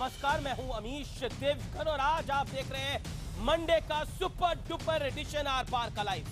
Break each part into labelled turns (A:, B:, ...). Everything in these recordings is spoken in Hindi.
A: नमस्कार, मैं हूं अमीश देवगन और आज आप देख रहे हैं मंडे का सुपर डुपर एडिशन आर पार का लाइव।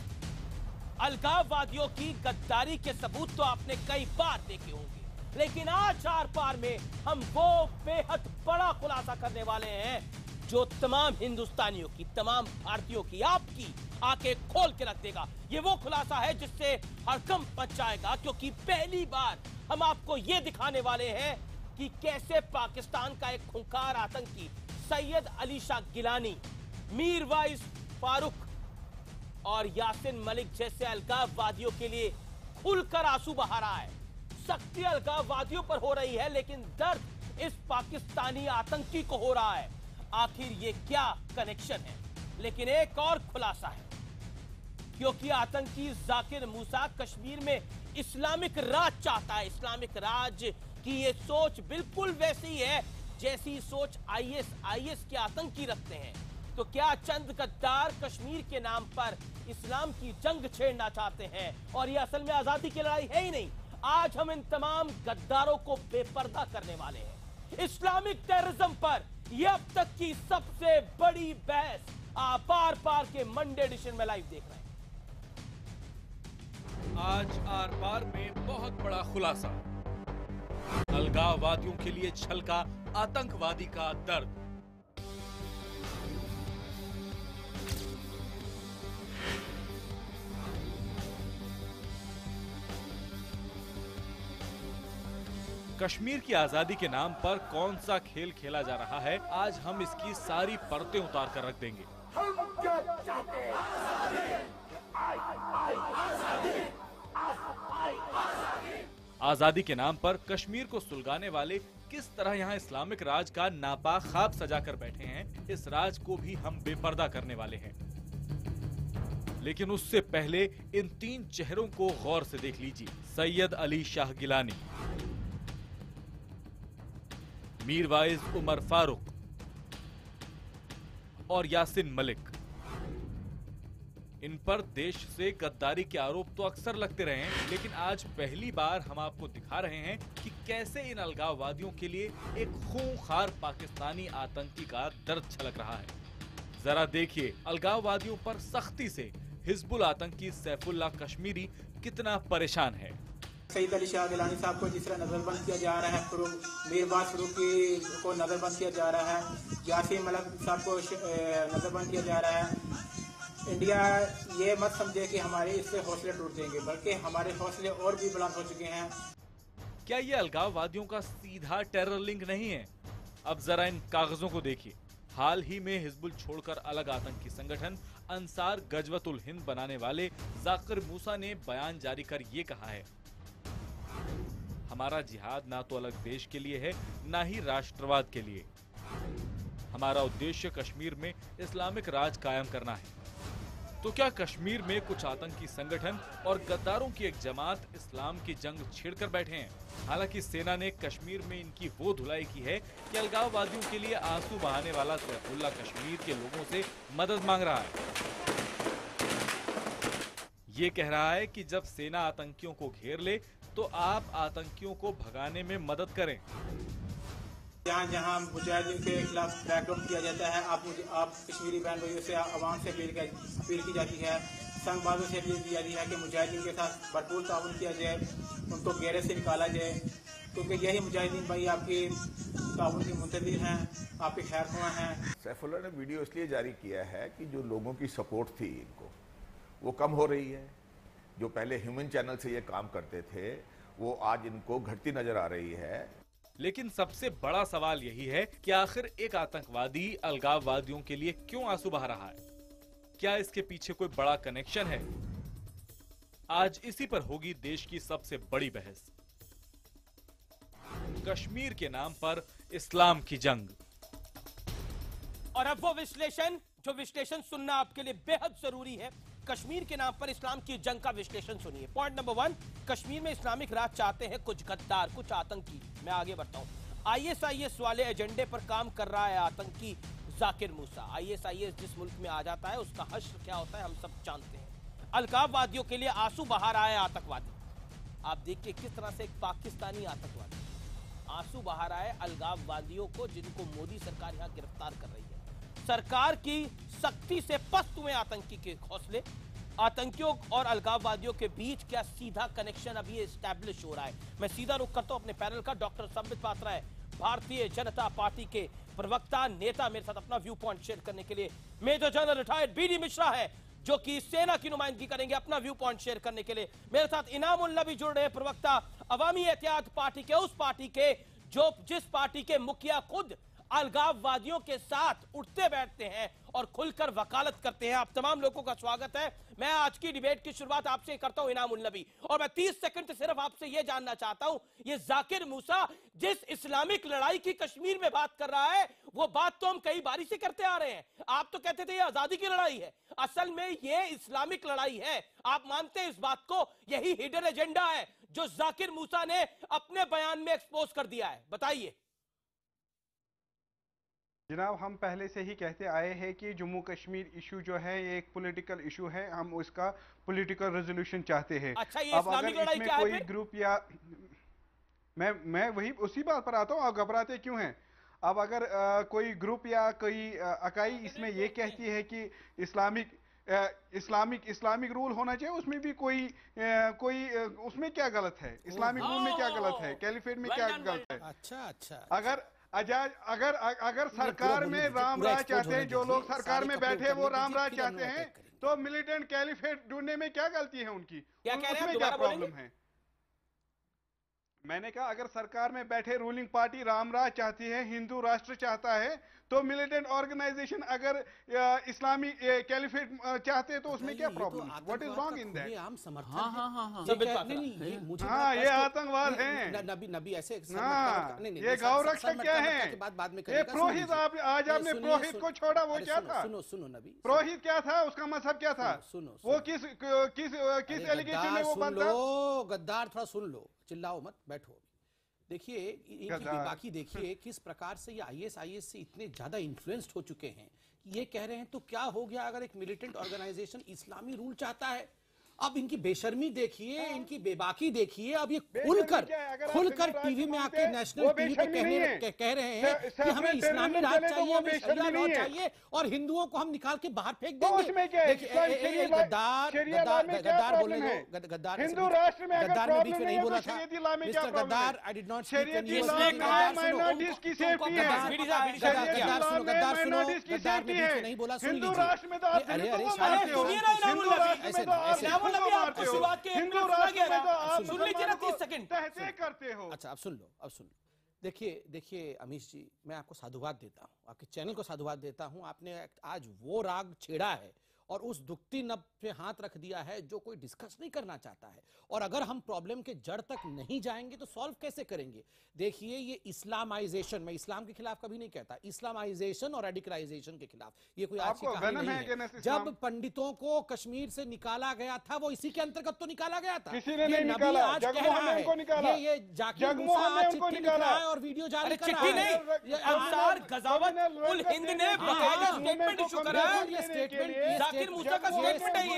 A: अलगाववादियों की गद्दारी के सबूत तो आपने कई बार देखे होंगे, लेकिन आज आर पार में हम वो बेहद बड़ा खुलासा करने वाले हैं जो तमाम हिंदुस्तानियों की, तमाम भारतीयों की, आपकी आंखें खोल के रख देगा। ये वो खुलासा है जिससे हड़कंप मच जाएगा, क्योंकि पहली बार हम आपको ये दिखाने वाले हैं कि कैसे पाकिस्तान का एक खूंखार आतंकी सैयद अली शाह गिलानी, मीरवाइज फारूक और यासिन मलिक जैसे अलगाववादियों के लिए खुलकर आंसू बहा रहा है। सख्ती अलगाववादियों पर हो रही है, लेकिन दर्द इस पाकिस्तानी आतंकी को हो रहा है। आखिर ये क्या कनेक्शन है? लेकिन एक और खुलासा है, क्योंकि आतंकी जाकिर मूसा कश्मीर में इस्लामिक राज चाहता है। इस्लामिक राज की ये सोच बिल्कुल वैसी है जैसी सोच आईएस के आतंकी रखते हैं। तो क्या चंद गद्दार कश्मीर के नाम पर इस्लाम की जंग छेड़ना चाहते हैं और ये असल में आजादी की लड़ाई है ही नहीं? आज हम इन तमाम गद्दारों को बेपर्दा करने वाले हैं। इस्लामिक टेररिज्म पर यह अब तक की सबसे बड़ी बहस आप आर पार के मंडे एडिशन में लाइव देख रहे हैं।
B: आज आर पार में बहुत बड़ा खुलासा, अलगाववादियों के लिए छलका आतंकवादी का दर्द। कश्मीर की आजादी के नाम पर कौन सा खेल खेला जा रहा है, आज हम इसकी सारी परतें उतार कर रख देंगे।
C: हम क्या चाहते हैं?
B: आजादी के नाम पर कश्मीर को सुलगाने वाले किस तरह यहाँ इस्लामिक राज का नापाक ख्वाब सजा कर बैठे हैं, इस राज को भी हम बेपर्दा करने वाले हैं। लेकिन उससे पहले इन तीन चेहरों को गौर से देख लीजिए। सैयद अली शाह गिलानी, मीरवाइज उमर फारूक और यासिन मलिक। इन पर देश से गद्दारी के आरोप तो अक्सर लगते रहे हैं, लेकिन आज पहली बार हम आपको दिखा रहे हैं कि कैसे इन अलगाववादियों के लिए एक खूंखार पाकिस्तानी आतंकी का दर्द छलक रहा है। जरा देखिए अलगाववादियों पर सख्ती से हिजबुल आतंकी सैफुल्लाह कश्मीरी कितना परेशान है।
D: सैयद अली शाह गिलानी साहब को जिस तरह नजरबंद किया जा रहा है, मीरवाइज फारूकी को नजरबंद किया जा रहा है, यासिन मलिक साहब को नजरबंद किया जा रहा है। इंडिया ये मत समझे कि हमारे इससे हौसले टूट जाएंगे, बल्कि हमारे हौसले और भी बुलंद हो चुके हैं।
B: क्या ये अलगाववादियों का सीधा टेरर लिंक नहीं है? अब जरा इन कागजों को देखिए। हाल ही में हिजबुल छोड़कर अलग आतंकी संगठन अंसार गजवतुल हिंद बनाने वाले जाकिर मूसा ने बयान जारी कर ये कहा है, हमारा जिहाद ना तो अलग देश के लिए है, ना ही राष्ट्रवाद के लिए। हमारा उद्देश्य कश्मीर में इस्लामिक राज कायम करना है। तो क्या कश्मीर में कुछ आतंकी संगठन और गद्दारों की एक जमात इस्लाम की जंग छेड़कर बैठे हैं? हालांकि सेना ने कश्मीर में इनकी वो धुलाई की है कि अलगाववादियों के लिए आंसू बहाने वाला सैफुल्लाह कश्मीर के लोगों से मदद मांग रहा है। ये कह रहा है कि जब सेना आतंकियों को घेर ले तो आप आतंकियों को भगाने में मदद करें।
D: जहाँ जहाँ मुजाहिदीन के खिलाफ क्रैकडाउन किया जाता है, आप कश्मीरी बहन भाइयों से, आवाम से अपील की जाती है, संगबाजों से अपील की जाती है कि मुजाहिदीन के साथ भरपूर ताउन किया जाए, उनको घेरे से निकाला जाए, क्योंकि यही मुजाहिदीन भाई आपकी ताउन की मुंतज़िर हैं, आपके खैर ख्वाह हैं।
C: सैफुल्लाह ने वीडियो इसलिए जारी किया है कि जो लोगों की सपोर्ट थी इनको, वो कम हो रही है। जो पहले ह्यूमन चैनल से ये काम करते थे, वो आज इनको घटती नजर आ रही है।
B: लेकिन सबसे बड़ा सवाल यही है कि आखिर एक आतंकवादी अलगाववादियों के लिए क्यों आंसू बहा रहा है? क्या इसके पीछे कोई बड़ा कनेक्शन है? आज इसी पर होगी देश की सबसे बड़ी बहस। कश्मीर के नाम पर इस्लाम की जंग।
A: और अब वो विश्लेषण जो विश्लेषण सुनना आपके लिए बेहद जरूरी है। कश्मीर के नाम पर इस्लाम की जंग का विश्लेषण सुनिए। पॉइंट नंबर 1, कश्मीर में इस्लामिक राज चाहते हैं कुछ गद्दार, कुछ आतंकी। मैं आगे बढ़ता हूं। आईएस वाले एजेंडे पर काम कर रहा है आतंकी जाकिर मूसा। आईएस जिस मुल्क में आ जाता है उसका हश्र क्या होता है हम सब जानते हैं। अलगाववादियों के लिए आंसू बहा रहा है आतंकवादी। आप देखिए किस तरह से एक पाकिस्तानी आतंकवादी आंसू बहा रहा है अलगाववादियों को, जिनको मोदी सरकार यहां गिरफ्तार कर रही है। सरकार की सख्ती से पस्त हुए आतंकी के हौसले। आतंकियों और अलगाववादियों के बीच क्या सीधा कनेक्शन अभी एस्टैब्लिश हो रहा है? मैं सीधा रुख करता हूं अपने पैनल का। डॉक्टर संबित पात्रा है, भारतीय जनता पार्टी के प्रवक्ता नेता, मेरे साथ अपना व्यू पॉइंट शेयर करने के लिए major general retired BD Mishra है, जो कि सेना की नुमाइंदगी करेंगे अपना व्यू पॉइंट शेयर करने के लिए। मेरे साथ इनामुल नबी जुड़ रहे हैं, प्रवक्ता अवामी एहतियात पार्टी के, उस पार्टी के जिस पार्टी के मुखिया खुद अलगाववादियों के साथ उठते बैठते हैं और खुलकर वकालत करते हैं। आप तमाम लोगों का स्वागत है। मैं आज की डिबेट की शुरुआत आपसे करता हूं इनामुल नबी, और मैं 30 सेकंड से सिर्फ आपसे यह जानना चाहता हूं, ये जाकिर मूसा जिस इस्लामिक लड़ाई की कश्मीर में बात कर रहा है, वो बात तो हम कई बारी से करते आ रहे हैं। आप तो कहते थे ये आजादी की लड़ाई है, असल में ये इस्लामिक लड़ाई है। आप मानते हैं इस बात को? यही हिडन एजेंडा है जो जाकिर मूसा ने अपने बयान में एक्सपोज कर दिया है। बताइए
E: जनाब, हम पहले से ही कहते आए हैं कि जम्मू कश्मीर इशू जो है ये एक पॉलिटिकल इशू है, हम उसका पॉलिटिकल रेजोल्यूशन चाहते हैं।
A: अच्छा, ये
E: अब
A: इस्लामिक
E: अगर
A: लड़ाई
E: इसमें
A: क्या है
E: कोई
A: फिर?
E: ग्रुप या मैं वही उसी बात पर आता हूँ, आप घबराते क्यों हैं? अब अगर कोई ग्रुप या कोई इकाई इसमें ये कहती है कि इस्लामिक रूल होना चाहिए, उसमें भी कोई उसमें क्या गलत है? इस्लामिक रूल में क्या गलत है? कैलिफेट में क्या गलत है?
F: अच्छा
E: अगर सरकार में राम राज चाहते हैं, जो लोग सरकार में बैठे वो राम राज चाहते हैं, तो मिलिटेंट कैलिफेट ढूंढने में क्या गलती है उनकी?
A: क्या कह रहे हैं?
E: उसमें क्या
A: दोबारा
E: प्रॉब्लम है? मैंने कहा अगर सरकार में बैठे रूलिंग पार्टी राम राज चाहती है, हिंदू राष्ट्र चाहता है, तो मिलिटेंट ऑर्गेनाइजेशन अगर इस्लामी कैलिफेट चाहते हैं तो उसमें क्या problem? What is wrong in that?
F: आम समर्थन
E: हाँ, ये आतंकवाद है।
F: नबी ऐसे
E: ये गौरक्षक क्या है? ये पुरोहित, आज आपने पुरोहित को छोड़ा, वो क्या था?
F: सुनो नबी,
E: पुरोहित क्या था? उसका मजहब क्या था? वो किस एलिगेशन में वो बनता?
F: गद्दार, थोड़ा सुन लो, चिल्लाओ मत, बैठो। देखिए इनकी बाकी देखिए किस प्रकार से ये आईएस से इतने ज्यादा इन्फ्लुएंस्ड हो चुके हैं कि ये कह रहे हैं तो क्या हो गया अगर एक मिलिटेंट ऑर्गेनाइजेशन इस्लामी रूल चाहता है। अब इनकी बेशर्मी देखिए, इनकी बेबाकी देखिए। अब ये खुलकर टीवी में आके नेशनल टीवी पे कह रहे हैं कि हमें इस्लामी राज चाहिए, हमें शरिया लॉ चाहिए और हिंदुओं को हम निकाल के बाहर फेंक देंगे। गद्दार बोलने दो, गद्दार ने बीच में नहीं बोला था। मिस्टर गद्दार, I did not speak in your गद्दार सुनो, गद्दार ने बीच में नहीं बोला, सुन लीजिए।
E: करते हो।
F: अच्छा, अब सुन लो। देखिए अमीश जी, मैं आपको साधुवाद देता हूँ, आपके चैनल को साधुवाद देता हूँ। आपने आज वो राग छेड़ा है और उस दुखती नब पे हाथ रख दिया है जो कोई डिस्कस नहीं करना चाहता है। और अगर हम प्रॉब्लम के जड़ तक नहीं जाएंगे तो सॉल्व कैसे करेंगे? देखिए ये इस्लामाइजेशन, मैं इस्लाम के खिलाफ कभी नहीं कहता, इस्लामाइजेशन और रेडिकलाइजेशन के खिलाफ ये कोई आज की कहानी नहीं है। जब पंडितों को कश्मीर से निकाला गया था वो इसी के अंतर्गत तो निकाला गया था।
E: किसी ने नहीं निकाला, जगमोहन ने उनको निकाला।
F: ये जाकिर मूसा आज चिट्ठी लिख रहा है और वीडियो जारी कर रहा है।
A: अंसार गजावत उल हिंद ने बकायदा स्टेटमेंट इशू करा है।
F: ये स्टेटमेंट
A: जाकिर मूसा का स्टेटमेंट है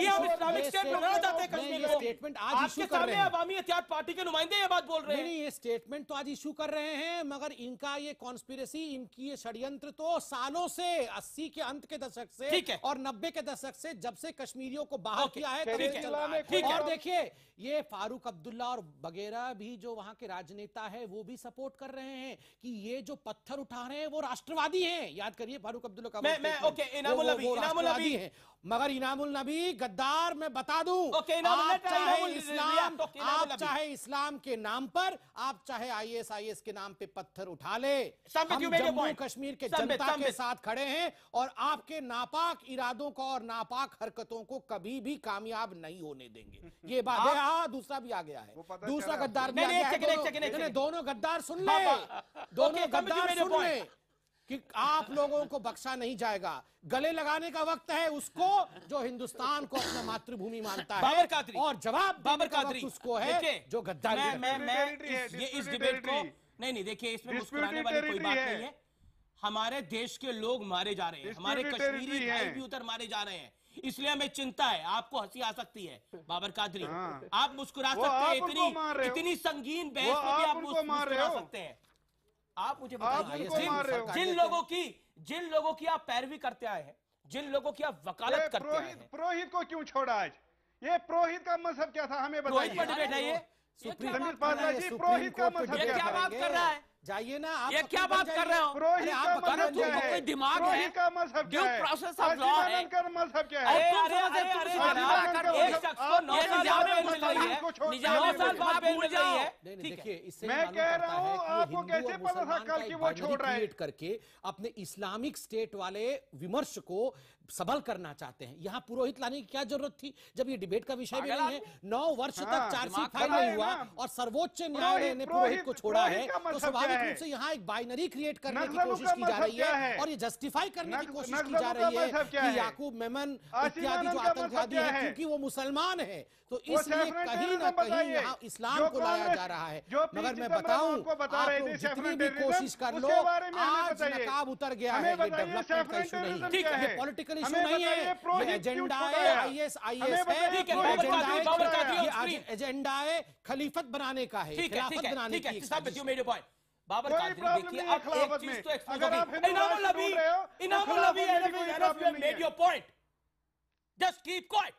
A: ये हम इस्लामिक स्टेट बनाना चाहते हैं कश्मीर को।
F: स्टेटमेंट आज
A: आपके सामने अवामी एहतियात पार्टी के नुमाइंदे ये बात बोल रहे हैं।
F: नहीं, ये स्टेटमेंट तो आज इशू कर रहे हैं, मगर इनका ये कॉन्स्पिरेसी, इनकी ये षड्यंत्र तो सालों से, 80 के अंत के दशक से और 90 के दशक से, जब से कश्मीरियों को बाहर किया है तब से चल रहा है। और देखिए ये फारूक अब्दुल्ला और वगैरह भी जो वहां के राजनेता है वो भी सपोर्ट कर रहे हैं कि ये जो पत्थर उठा रहे हैं वो राष्ट्रवादी हैं। याद करिए फारूक अब्दुल्ला का राष्ट्रवादी है। मगर इनामुल नबी गद्दार, मैं बता दूं, आप चाहे इस्लाम के नाम पर, आप चाहे आईएस के नाम पे पत्थर उठा ले, हम जम्मू कश्मीर के जनता के साथ खड़े हैं और आपके नापाक इरादों को और नापाक हरकतों को कभी भी कामयाब नहीं होने देंगे। ये बात है। हाँ, दूसरा भी आ गया है, दूसरा गद्दार भी आ गया है। दोनों गद्दार सुन ले, दोनों गद्दार सुन ले कि आप लोगों को बख्शा नहीं जाएगा। गले लगाने का वक्त है उसको जो हिंदुस्तान को अपना मातृभूमि मानता है, और जवाब देने का वक्त उसको है जो गद्दारी
A: ये इस डिबेट को नहीं देखिए, इसमें मुस्कुराने वाली कोई बात नहीं है। हमारे देश के लोग मारे जा रहे हैं, हमारे कश्मीरी भाई भी उधर मारे जा रहे हैं। इसलिए हमें चिंता है। आपको हंसी आ सकती है बाबर कादरी,
E: हाँ।
A: आप मुस्कुरा
E: वो
A: सकते हैं,
E: आप उनको मार रहे हो।
A: इतनी संगीन
E: वो
A: बहस में भी
E: आप
A: आप
E: उनको मार रहे
A: मुस्कुरा
E: हो।
A: सकते हैं। आप मुझे
E: आप
A: बताइए,
E: उनको मार रहे हो।
A: जिन लोगों की आप पैरवी करते आए हैं, जिन लोगों की आप वकालत करते आए हैं,
E: पुरोहित को क्यों छोड़ा आज? ये पुरोहित का मजहब क्या था हमें
A: पुरोहित पर
E: बताइए।
A: डिबेट है ये?
E: संबित पात्रा जी, पुरोहित का मजहब
G: ये
E: क्या
G: क्या
E: था?
G: बात कर रहा है?
F: जाइए ना आप,
G: ये क्या बात कर रहे हो?
E: पुरोहित का मजहब क्या है?
G: कोई दिमाग है?
E: पुरोहित का मजहब क्या
G: ड्यू
E: है?
G: प्रोसेस ऑफ लॉ है।
E: आजीवानंद का मजहब क्या है?
A: अरे,
G: तुम
A: अरे,
G: समझे,
A: अरे,
G: तुम
A: अरे,
G: समझे,
A: जनाब,
G: कर
A: एक
G: दो।
A: शख्स को 9
G: ये
A: साल
G: निजाम
A: जेल
G: है,
A: मिल रही है,
E: उसको छोड़
A: 9
E: दो।
A: साल बाद
G: भूल
A: मिल रही
G: जाओ।
A: है।
F: नहीं,
A: ठीक है।
F: देखिए, इससे
E: मैं
F: मालूम
E: कह
F: पड़ता
E: रहा
F: है
E: हूं,
F: कि ये
E: आपको
F: हिंदू
E: कैसे
F: और
E: पता था
F: मुसलमान
E: कल
F: का
E: कि
F: एक
E: वो
F: binary
E: छोड़ रहा है?
F: create करके अपने इस्लामिक स्टेट वाले विमर्श को सबल करना चाहते हैं। यहाँ पुरोहित लाने की क्या जरूरत थी जब ये डिबेट का विषय भी नहीं है? 9 वर्ष तक
E: हाँ,
F: चार्जशीट
E: दिमाग
F: फाइल
E: खराब
F: नहीं
E: है
F: हुआ
E: ना।
F: और सर्वोच्च न्यायालय ने पुरोहित को छोड़ा है,
E: पुरोहित का
F: तो
E: मजहब
F: स्वाभाविक
E: क्या है?
F: रूप से यहाँ एक बाइनरी क्रिएट करने की
E: नक्सलों
F: कोशिश
E: का
F: की जा
E: मजहब
F: रही
E: क्या
F: है
E: है?
F: और ये जस्टिफाई करने की कोशिश की
E: नक्सलों
F: जा
E: का
F: रही है
E: मजहब क्या
F: कि
E: है?
F: याकूब मेमन इत्यादि
E: आसिमानंद
F: जो
E: का मजहब
F: आतंकवादी
E: क्या
F: है
E: है?
F: क्योंकि वो मुसलमान है, तो
E: वो
F: इसलिए
E: सैफरन
F: कहीं ना
E: टेररिज्म
F: कहीं
E: बताइए।
F: यहाँ इस्लाम
E: जो
F: को लाया
E: कांग्रेस-
F: जा रहा है।
E: जो
F: मगर
E: पी
F: मैं
E: चिदम्बरम
F: बताऊं,
E: आपको बता
F: आप
E: रहे
F: लोग
E: थे
F: जितनी
E: सैफरन
F: भी
E: टेररिज्म,
F: कोशिश कर लो,
E: उसके बारे में हमें
F: आज
E: बताइए।
F: नकाब उतर गया है।
E: हमें
F: ये
E: बताइए
F: डेवलपमेंट का
E: सैफरन
F: इशू नहीं
E: टेररिज्म
F: है,
E: क्या
F: ये
E: है?
F: पॉलिटिकल इशू
E: हमें
F: नहीं
E: बताइए
F: है, ये
E: पुरोहित क्यों
F: एजेंडा
E: छोड़ा
F: है
E: है?
F: IS
E: हमें बताइए
A: ठीक है,
E: पुरोहित
A: बाबर कादरी,
E: क्यों
A: बाबर
E: छोड़ा
A: कादरी
E: है?
F: ये
A: on screen।
F: एजेंडा है खलीफत बनाने का है,
A: ठीक है,
F: खिलाफत
A: ठीक है,
F: बनाने
A: ठीक है,
F: की एक
A: साहब,
F: साजिश।
A: you made your point। Babar
E: कोई
A: कादरी
E: प्रॉब्लम
A: देखिए,
E: नहीं है
A: अब एक
E: खिलाफत
A: चीज
E: में।
A: तो एक्सपोज
E: अगर आप
A: होगी।
E: हिंदू
A: इनामुल
E: राष्ट्र
A: नबी,
E: ढूंढ रहे हो, तो
A: इनामुल
E: खिलाफत
A: नबी,
E: में भी
A: enough,
E: कोई
A: enough,
E: प्रॉब्लम
A: you have
E: नहीं
A: made
E: है।
A: your point. Just keep quiet.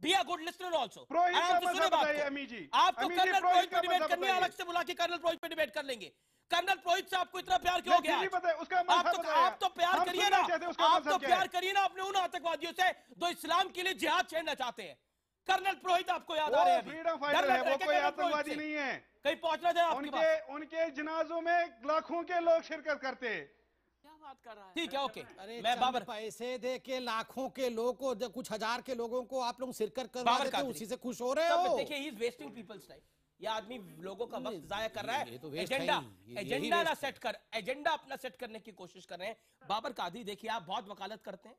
A: Be a good listener also.
E: पुरोहित का
A: आराम से सुने
E: मजहब
A: बात
E: बताइए,
A: को।
E: अमी जी।
A: आपको
E: अमी जी,
A: कर्नल
E: पुरोहित
A: पुरोहित
E: का
A: पे डिबेट
E: मजहब
A: करनी है,
E: बताइए।
A: अलग से बुला के कर्नल पुरोहित पे डिबेट कर लेंगे। कर्नल पुरोहित से आपको इतना प्यार क्यों हो गया?
E: नहीं, बताइए, उसका
A: आप
E: मजहब
A: तो
E: बताइए।
A: आप तो प्यार
E: हम
A: करिए
E: सुनना
A: ना,
E: चाहते हैं उसका
A: आप
E: मजहब
A: तो
E: क्या
A: प्यार
E: है।
A: करिए ना अपने उन आतंकवादियों से जो इस्लाम के लिए जिहाद छेड़ना चाहते हैं। कर्नल पुरोहित आपको याद आ रहे हैं
E: वो
A: अभी?
E: फ्रीडम
A: डर
E: फाइटर
A: लग
E: है,
A: रहा
E: वो
A: क्या
E: कोई
A: कर्नल पुरोहित
E: आतंकवादी
A: से?
E: नहीं है।
A: कहीं पहुंचना जाए आपके पास।
E: उनके जनाजों में लाखों के लोग शिरकत करते हैं।
G: क्या बात कर रहा है?
A: ठीक है, ओके।
F: अरे
A: मैं बाबर
F: पैसे दे के लाखों के लोगों को, कुछ हजार के लोगों को आप लोग शिरकत करवा
A: बाबर
F: देते हो,
A: कादरी।
F: उसी से खुश हो रहे
A: सब
F: हो।
A: देखिए, he is wasting people's time. ये आदमी लोगों का वक्त जाया कर रहा
F: ये तो
A: है।
F: waste है
A: एजेंडा
F: ही, यही
A: एजेंडा ना
F: waste
A: सेट कर, एजेंडा अपना सेट करने की कोशिश कर रहे हैं। बाबर कादरी, देखिए, आप बहुत वकालत करते हैं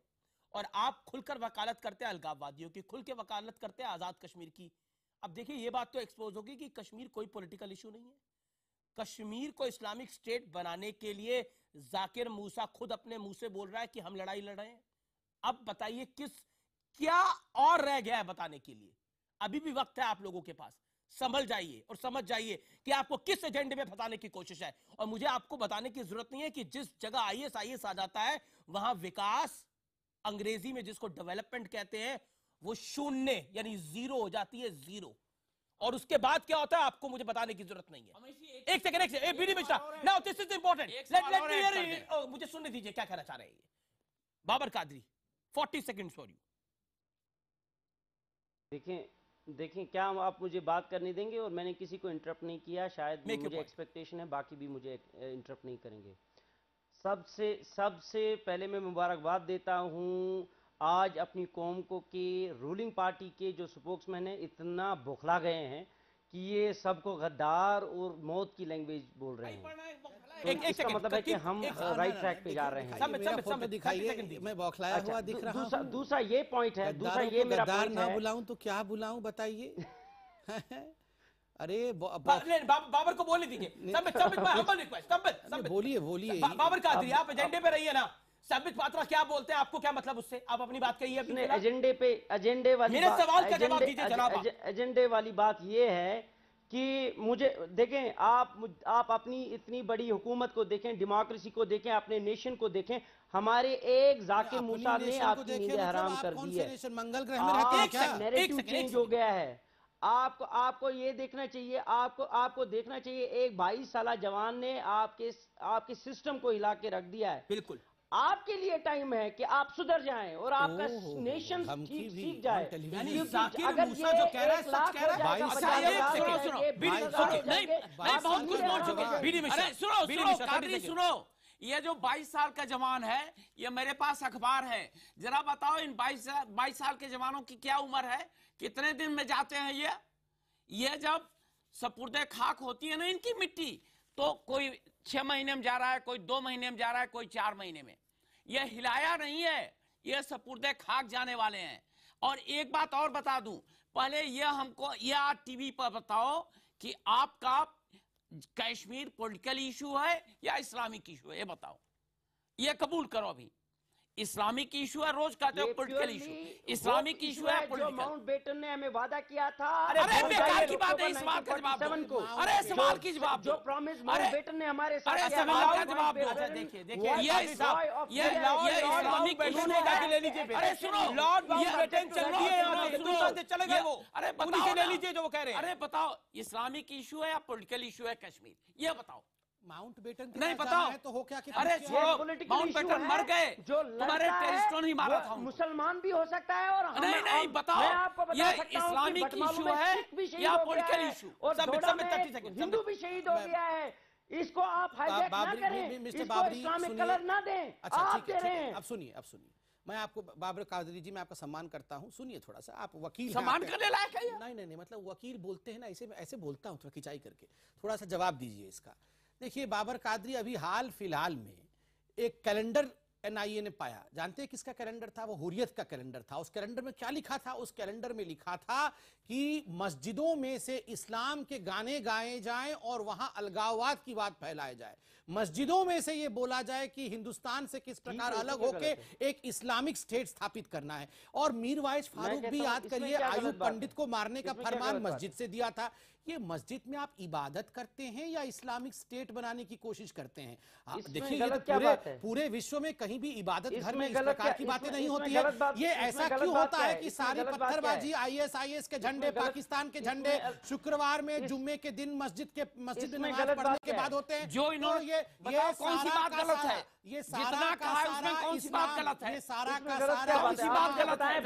A: और आप खुलकर वकालत करते हैं अलगाववादियों की, खुल के वकालत करते हैं आजाद कश्मीर की। अब देखिए, ये बात तो एक्सपोज होगी कि कश्मीर कोई पॉलिटिकल इशू नहीं है। कश्मीर को इस्लामिक स्टेट बनाने के लिए जाकिर मूसा खुद अपने मुंह से बोल रहा है कि हम लड़ाई लड़ रहे हैं। अब बताइए क्या और रह गया है बताने के लिए? अभी भी वक्त है आप लोगों के पास। समझ जाइए और समझ जाइए कि आपको किस एजेंडे में फंसाने की कोशिश है। और मुझे आपको बताने की जरूरत नहीं है कि जिस जगह IS आ जाता है, वहां विकास, अंग्रेजी में जिसको डेवलपमेंट कहते हैं, वो शून्य यानी जीरो हो जाती है, जीरो। और उसके बाद क्या होता है आपको मुझे बताने की जरूरत नहीं है। एक second, BD Mishra, now this is important, let me hear, मुझे सुनने दीजिए क्या कहना चाह रहे हैं ये। Babar Qadri, 40 seconds for you.
H: देखें क्या आप मुझे बात करने देंगे? और मैंने किसी को इंटरप्ट नहीं किया, शायद मुझे एक्सपेक्टेशन है, बाकी भी मुझे इंटरप्ट नहीं करेंगे। सबसे पहले मैं मुबारकबाद देता हूँ आज अपनी कौम को कि रूलिंग पार्टी के जो स्पोक्समैन हैं इतना बौखला गए हैं कि ये सबको गद्दार और मौत की लैंग्वेज बोल रहे हैं। तो इसका मतलब है कि हम राइट ट्रैक पे जा रहे हैं।
F: दिखाइए, मैं बौखलाया हुआ दिख रहा हूं।
H: दूसरा ये पॉइंट है, दूसरा ये मेरा पॉइंट है।
F: बुलाऊं तो क्या बुलाऊं बताइए? अरे
A: बाबर को बोलने दीजिए।
F: बोलिए
A: बाबर कादरी, आप एजेंडे पे रहिए ना। संबित पात्रा क्या बोलते हैं, आपको क्या मतलब उससे? आप अपनी बात कहिए।
H: एजेंडे वाली
A: मेरे सवाल का जवाब दीजिए जनाब।
H: एजेंडे वाली बात ये है कि मुझे देखें, आप अपनी इतनी बड़ी हुकूमत को देखें, डेमोक्रेसी को देखें, अपने नेशन को देखें। हमारे एक जाकिर मूसा ने आपकी नींदें हराम कर दी है।
F: मंगल ग्रह में रहते हैं क्या?
H: नैरेटिव चेंज हो गया है। आपको ये देखना चाहिए, आपको देखना चाहिए एक 22 साल जवान ने आपके सिस्टम को हिला के रख दिया है।
A: बिल्कुल
H: आपके लिए टाइम है कि आप सुधर जाएं और आपका नेशन सीख जाए। अगर ये 1 लाख हो जाएगा,
G: सुनो, ये जो 22 साल का जवान है, ये मेरे पास अखबार है, जरा बताओ इन 22 साल के जवानों की क्या उम्र है, कितने दिन में जाते हैं ये जब सपुर्दे खाक होती है ना इनकी मिट्टी, तो कोई 6 महीने में जा रहा है, कोई 2 महीने में जा रहा है, कोई 4 महीने में। ये हिलाया नहीं है, ये सपुर्दे खाक जाने वाले हैं। और एक बात और बता दूं, पहले ये हमको ये आज टीवी पर बताओ कि आपका कश्मीर पॉलिटिकल इशू है या इस्लामिक इशू है, ये बताओ। ये कबूल करो अभी। इस्लामिक इशू है, रोज कहते हो पॉलिटिकल इशू। इस्लामिक इशू है
H: जो
G: पॉलिटिकल।
H: माउंटबेटन ने हमें वादा किया था।
G: अरे बेकार की बात है, इस बात का जवाब दो। अरे सवाल की जवाब दो।
H: जो प्रॉमिस माउंटबेटन ने हमारे साथ
G: अरे
H: किया
G: सवाल का
H: था,
G: जवाब दो।
H: माउंटबेटन
A: देखिए
G: ये इस्लामिक इशू है।
A: ले लीजिए।
G: अरे सुनो,
A: लॉर्ड माउंटबेटन चल रही है यहाँ पे, हिंदुस्तान से चले गए वो।
G: अरे
A: उन्हीं से ले लीजिए जो वो कह रहे हैं।
G: अरे बताओ, इस्लामिक इशू है या पॉलिटिकल इशू है कश्मीर, ये बताओ।
F: माउंटबेटन
G: नहीं बताओ
F: तो हो क्या कि
G: अरे छोड़ो, माउंटबेटन मर गए,
H: जो
G: तुम्हारे टेररिस्टों ने मारा था।
H: मुसलमान भी हो सकता है और
G: नहीं बताओ,
H: मैं आपको बता
G: ये
H: सकता हूं कि
G: इस्लामिक
H: बटमालू
G: इशू
H: में
G: है
H: सिख भी शहीद
G: या
H: हो गया
G: पॉलिटिकल
H: है
G: इशू?
H: और
A: सब
H: डोडा
A: में 30 सेकंड,
H: हिंदू भी शहीद हो गया है। इसको आप हाईजैक ना करें, इसको इस्लामिक कलर ना दें।
F: अच्छा
H: आप
F: ठीक
H: दे
F: है,
H: रहे हैं।
F: अब सुनिए मैं आपको बाबर कादरी जी, मैं आपका सम्मान करता हूं, सुनिए थोड़ा सा, आप वकील हैं,
G: सम्मान
F: आप-
G: करने लायक है ये?
F: नहीं मतलब वकील बोलते हैं ना, ऐसे बोलता हूं, थोड़ा खिंचाई करके, थोड़ा सा जवाब दीजिए इसका। देखिए बाबर कादरी अभी हाल फिलहाल में एक कैलेंडर एनआईए ने पाया, जानते हैं किसका कैलेंडर था? वो हुर्रियत का कैलेंडर था। उस कैलेंडर में क्या लिखा था? उस कैलेंडर में लिखा था कि मस्जिदों में से इस्लाम के गाने गाए जाएं और वहां अलगाववाद की बात फैलाए जाए। मस्जिदों में से ये बोला जाए कि हिंदुस्तान से किस प्रकार अलग होके एक इस्लामिक स्टेट स्थापित करना है। और मीर वाइज फारूक भी याद करिए, आयुब पंडित को मारने का फरमान मस्जिद से दिया था। ये मस्जिद में आप इबादत करते हैं या इस्लामिक स्टेट बनाने की कोशिश करते हैं? देखिए ये तो पूरे विश्व में कहीं भी इबादत घर में इस प्रकार की बातें नहीं होती है। ये ऐसा क्यों होता है कि सारी पत्थरबाजी, आईएसआईएस के झंडे, पाकिस्तान के झंडे शुक्रवार में जुम्मे के दिन मस्जिद में नमाज पढ़ने के बाद होते हैं?
G: जो इन्होंने ये
F: कौन सी बात गलत है? ये
G: जितना कहा है उसमें कौन सी बात गलत है?
F: ये सारा का सारा
G: कौन सी बात गलत है?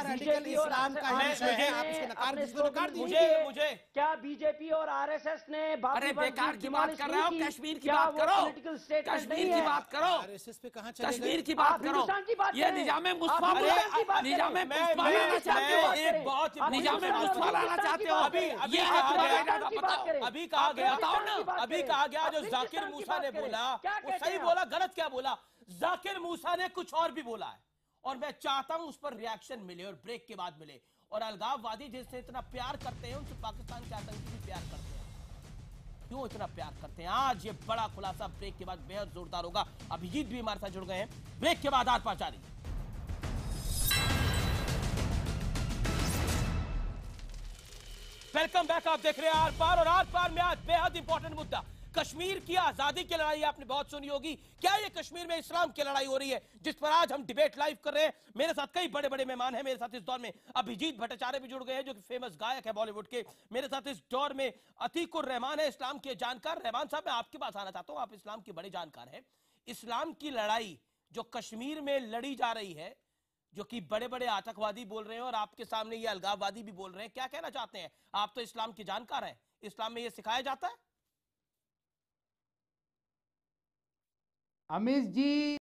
F: रेडिकल इस्लाम का विषय है। आप इसको नकार दीजिए।
H: मुझे क्या बीजेपी और आरएसएस ने
G: अरे बेकार की बात कर रहे हो, कश्मीर की बात करो, कश्मीर की बात करो,
F: आरएसएस पे कहां चले गए?
G: कश्मीर की बात करो। ये निजामे मुस्तफा निजामे मुस्तफा लाना चाहते हो? निजामे मुस्तफा लाना चाहते हो?
A: अभी कहा गया, बताओ ना, अभी कहा गया जो जाकिर मूसा ने बोला वो सही बोला, गलत क्या बोला? जाकिर मूसा ने कुछ और भी बोला है और मैं चाहता हूं उस पर रिएक्शन मिले और ब्रेक के बाद मिले। और अलगाववादी जिससे इतना प्यार करते हैं उनसे पाकिस्तान के आतंकी भी प्यार करते हैं। क्यों इतना प्यार करते हैं? आज ये बड़ा खुलासा ब्रेक के बाद बेहद जोरदार होगा। अभिजीत भी हमारे साथ जुड़ गए हैं। ब्रेक के बाद आर पार जारी। वेलकम बैक, आप देख रहे हैं आर पार। और आर पार में आज बेहद इंपॉर्टेंट मुद्दा, कश्मीर की आजादी की लड़ाई आपने बहुत सुनी होगी। क्या ये कश्मीर में इस्लाम की लड़ाई हो रही है, जिस पर आज हम डिबेट लाइव कर रहे हैं। मेरे साथ कई बड़े बड़े मेहमान हैं। मेरे साथ इस दौर में अभिजीत भट्टाचार्य भी जुड़ गए हैं जो कि फेमस गायक है बॉलीवुड के। मेरे साथ इस दौर में अतीकुर रहमान है, इस्लाम के जानकार। रहमान साहब, मैं आपके पास आना चाहता हूं, आप इस्लाम के बड़े जानकार हैं। इस्लाम की लड़ाई जो कश्मीर में लड़ी जा रही है, जो कि बड़े बड़े आतंकवादी बोल रहे हैं और आपके सामने ये अलगाववादी भी बोल रहे हैं, क्या कहना चाहते हैं? आप तो इस्लाम के जानकार हैं, इस्लाम में ये सिखाया जाता है?
I: अमीश जी,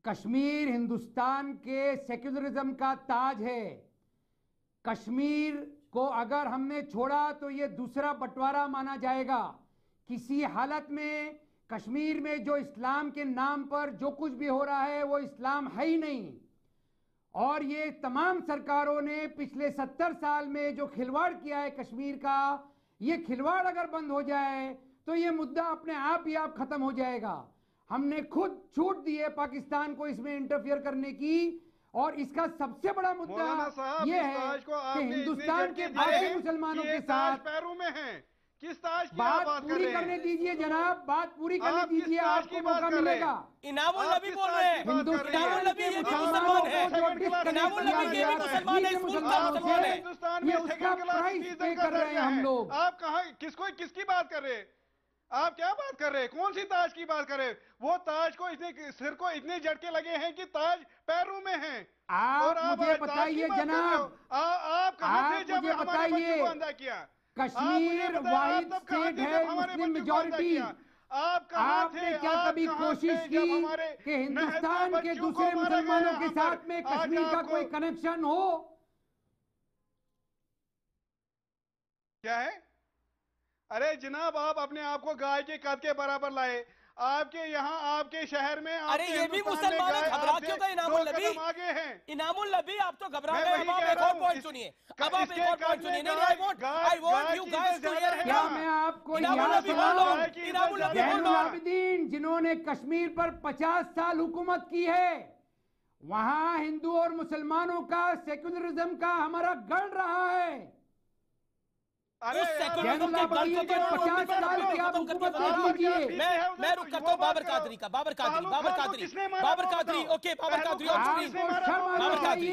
I: कश्मीर हिंदुस्तान के सेक्युलरिज्म का ताज है। कश्मीर को अगर हमने छोड़ा तो ये दूसरा बंटवारा माना जाएगा। किसी हालत में कश्मीर में जो इस्लाम के नाम पर जो कुछ भी हो रहा है वो इस्लाम है ही नहीं। और ये तमाम सरकारों ने पिछले 70 साल में जो खिलवाड़ किया है कश्मीर का, ये खिलवाड़ अगर बंद हो जाए तो ये मुद्दा अपने आप ही आप खत्म हो जाएगा। हमने खुद छूट दी है पाकिस्तान को इसमें इंटरफियर करने की। और इसका सबसे बड़ा मुद्दा ये है कि हिंदुस्तान के बाकी मुसलमानों के साथ
E: पैरों में है। किस ताज की
I: बात पूरी करने दीजिए जनाब, बात पूरी करने दीजिए, आपको मौका मिलेगा।
A: इनामुल नबी बोल रहे हैं, इनामुल नबी ये भी मुसलमान है, इनामुल नबी ये भी मुसलमान है, इस मुल्क का मुसलमान है।
E: हिंदुस्तान में सेकंड क्लास सिटीजन कर रहे हैं हम लोग। आप कहां किसकी बात कर रहे हैं? आप क्या बात कर रहे हैं? कौन सी ताज की बात कर रहे हैं? वो ताज को इतने सिर को इतने झटके लगे हैं कि ताज पैरों में है।
I: आप मुझे बताइए जनाब,
E: आप कहां थे जब हमारे बच्चों को अंधा किया?
I: कश्मीर वाहिद स्टेट है, मुस्लिम मेजॉरिटी। आपने क्या कभी कोशिश की कि हिंदुस्तान के दूसरे मुसलमानों के साथ में कश्मीर का कोई कनेक्शन हो?
E: क्या है? अरे जनाब, आप अपने आप को गाय के कद के बराबर लाए। आपके यहाँ आपके शहर में
A: अरे ये भी मुसलमान घबरा क्यों गए? इनामुल नबी
E: आगे हैं।
A: इनामुल नबी आप तो घबरा गए। अब आप एक और पॉइंट सुनिए, अब आप एक और पॉइंट सुनिए। नहीं, I want you guys to hear.
I: क्या मैं आपको
A: इनामुल नबी बोल लो, इनामुल नबी बोल लो।
I: आबिदीन जिन्होंने कश्मीर पर 50 साल हुकूमत की है, वहां हिंदू और मुसलमानों का सेक्युलरिज्म का हमारा गढ़ रहा है।
A: उस सेक्युलरिज्म के गढ़ को तो
I: 50 साल की आप हुकूमत कीजिए।
A: मैं रुक करता हूँ बाबर कादरी का। Babar Qadri okay, Babar Qadri on screen. Babar Qadri,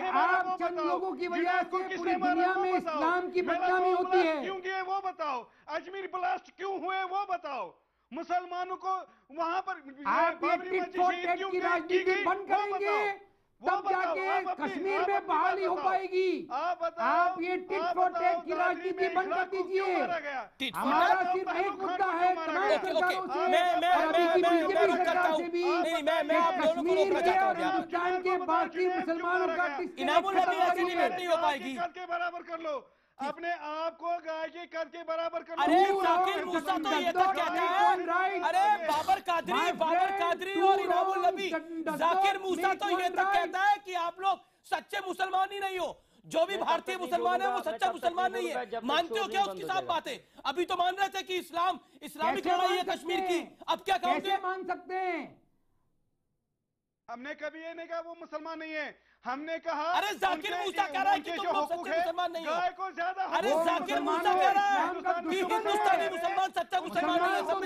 I: आप चंद लोगों की वजह से पूरी दुनिया में इस्लाम की बदनामी होती है।
E: क्यों किए वो बताओ, अजमेर ब्लास्ट क्यों हुए वो बताओ, मुसलमानों को वहां पर
I: आप ये टिट फॉर टैट की राजनीति बंद करेंगे तब जाके कश्मीर में बहाली हो पाएगी। आप ये टिट फॉर टैट की राजनीति बंद कर दीजिए। हमारा सिर्फ एक मुद्दा है, तमाम सरकारों से और बीजेपी सरकार से भी, कश्मीर में और हिंदुस्तान के बाकी मुसलमानों का
A: इनामुल नबी ऐसी डिबेट नहीं हो पाएगी।
E: के बराबर कर लो, अपने आप को गाय के कद के बराबर कर लो।
A: अरे जाकिर मूसा तो ये तो कहता है, अरे बाबर कादरी और इनामुल नबी, जाकिर मूसा तो ये तो कहता है कि आप लोग सच्चे मुसलमान ही नहीं हो। जो भी भारतीय मुसलमान है वो सच्चा मुसलमान नहीं है। मानते हो क्या उसकी साफ बात है? अभी तो मान रहे थे कि इस्लामिक लड़ाई है कश्मीर की, अब क्या कहोगे?
I: मान सकते हैं?
E: हमने कभी ये नहीं कहा वो मुसलमान नहीं है, हमने कहा
A: अरे जाकिर मूसा कह रहा है कि तुम लोग सच्चे मुसलमान नहीं हो।
E: गाय को ज्यादा
A: अरे जाकिर मूसा कह रहा है कि हिंदुस्तानी मुसलमान सच्चा मुसलमान नहीं है। सब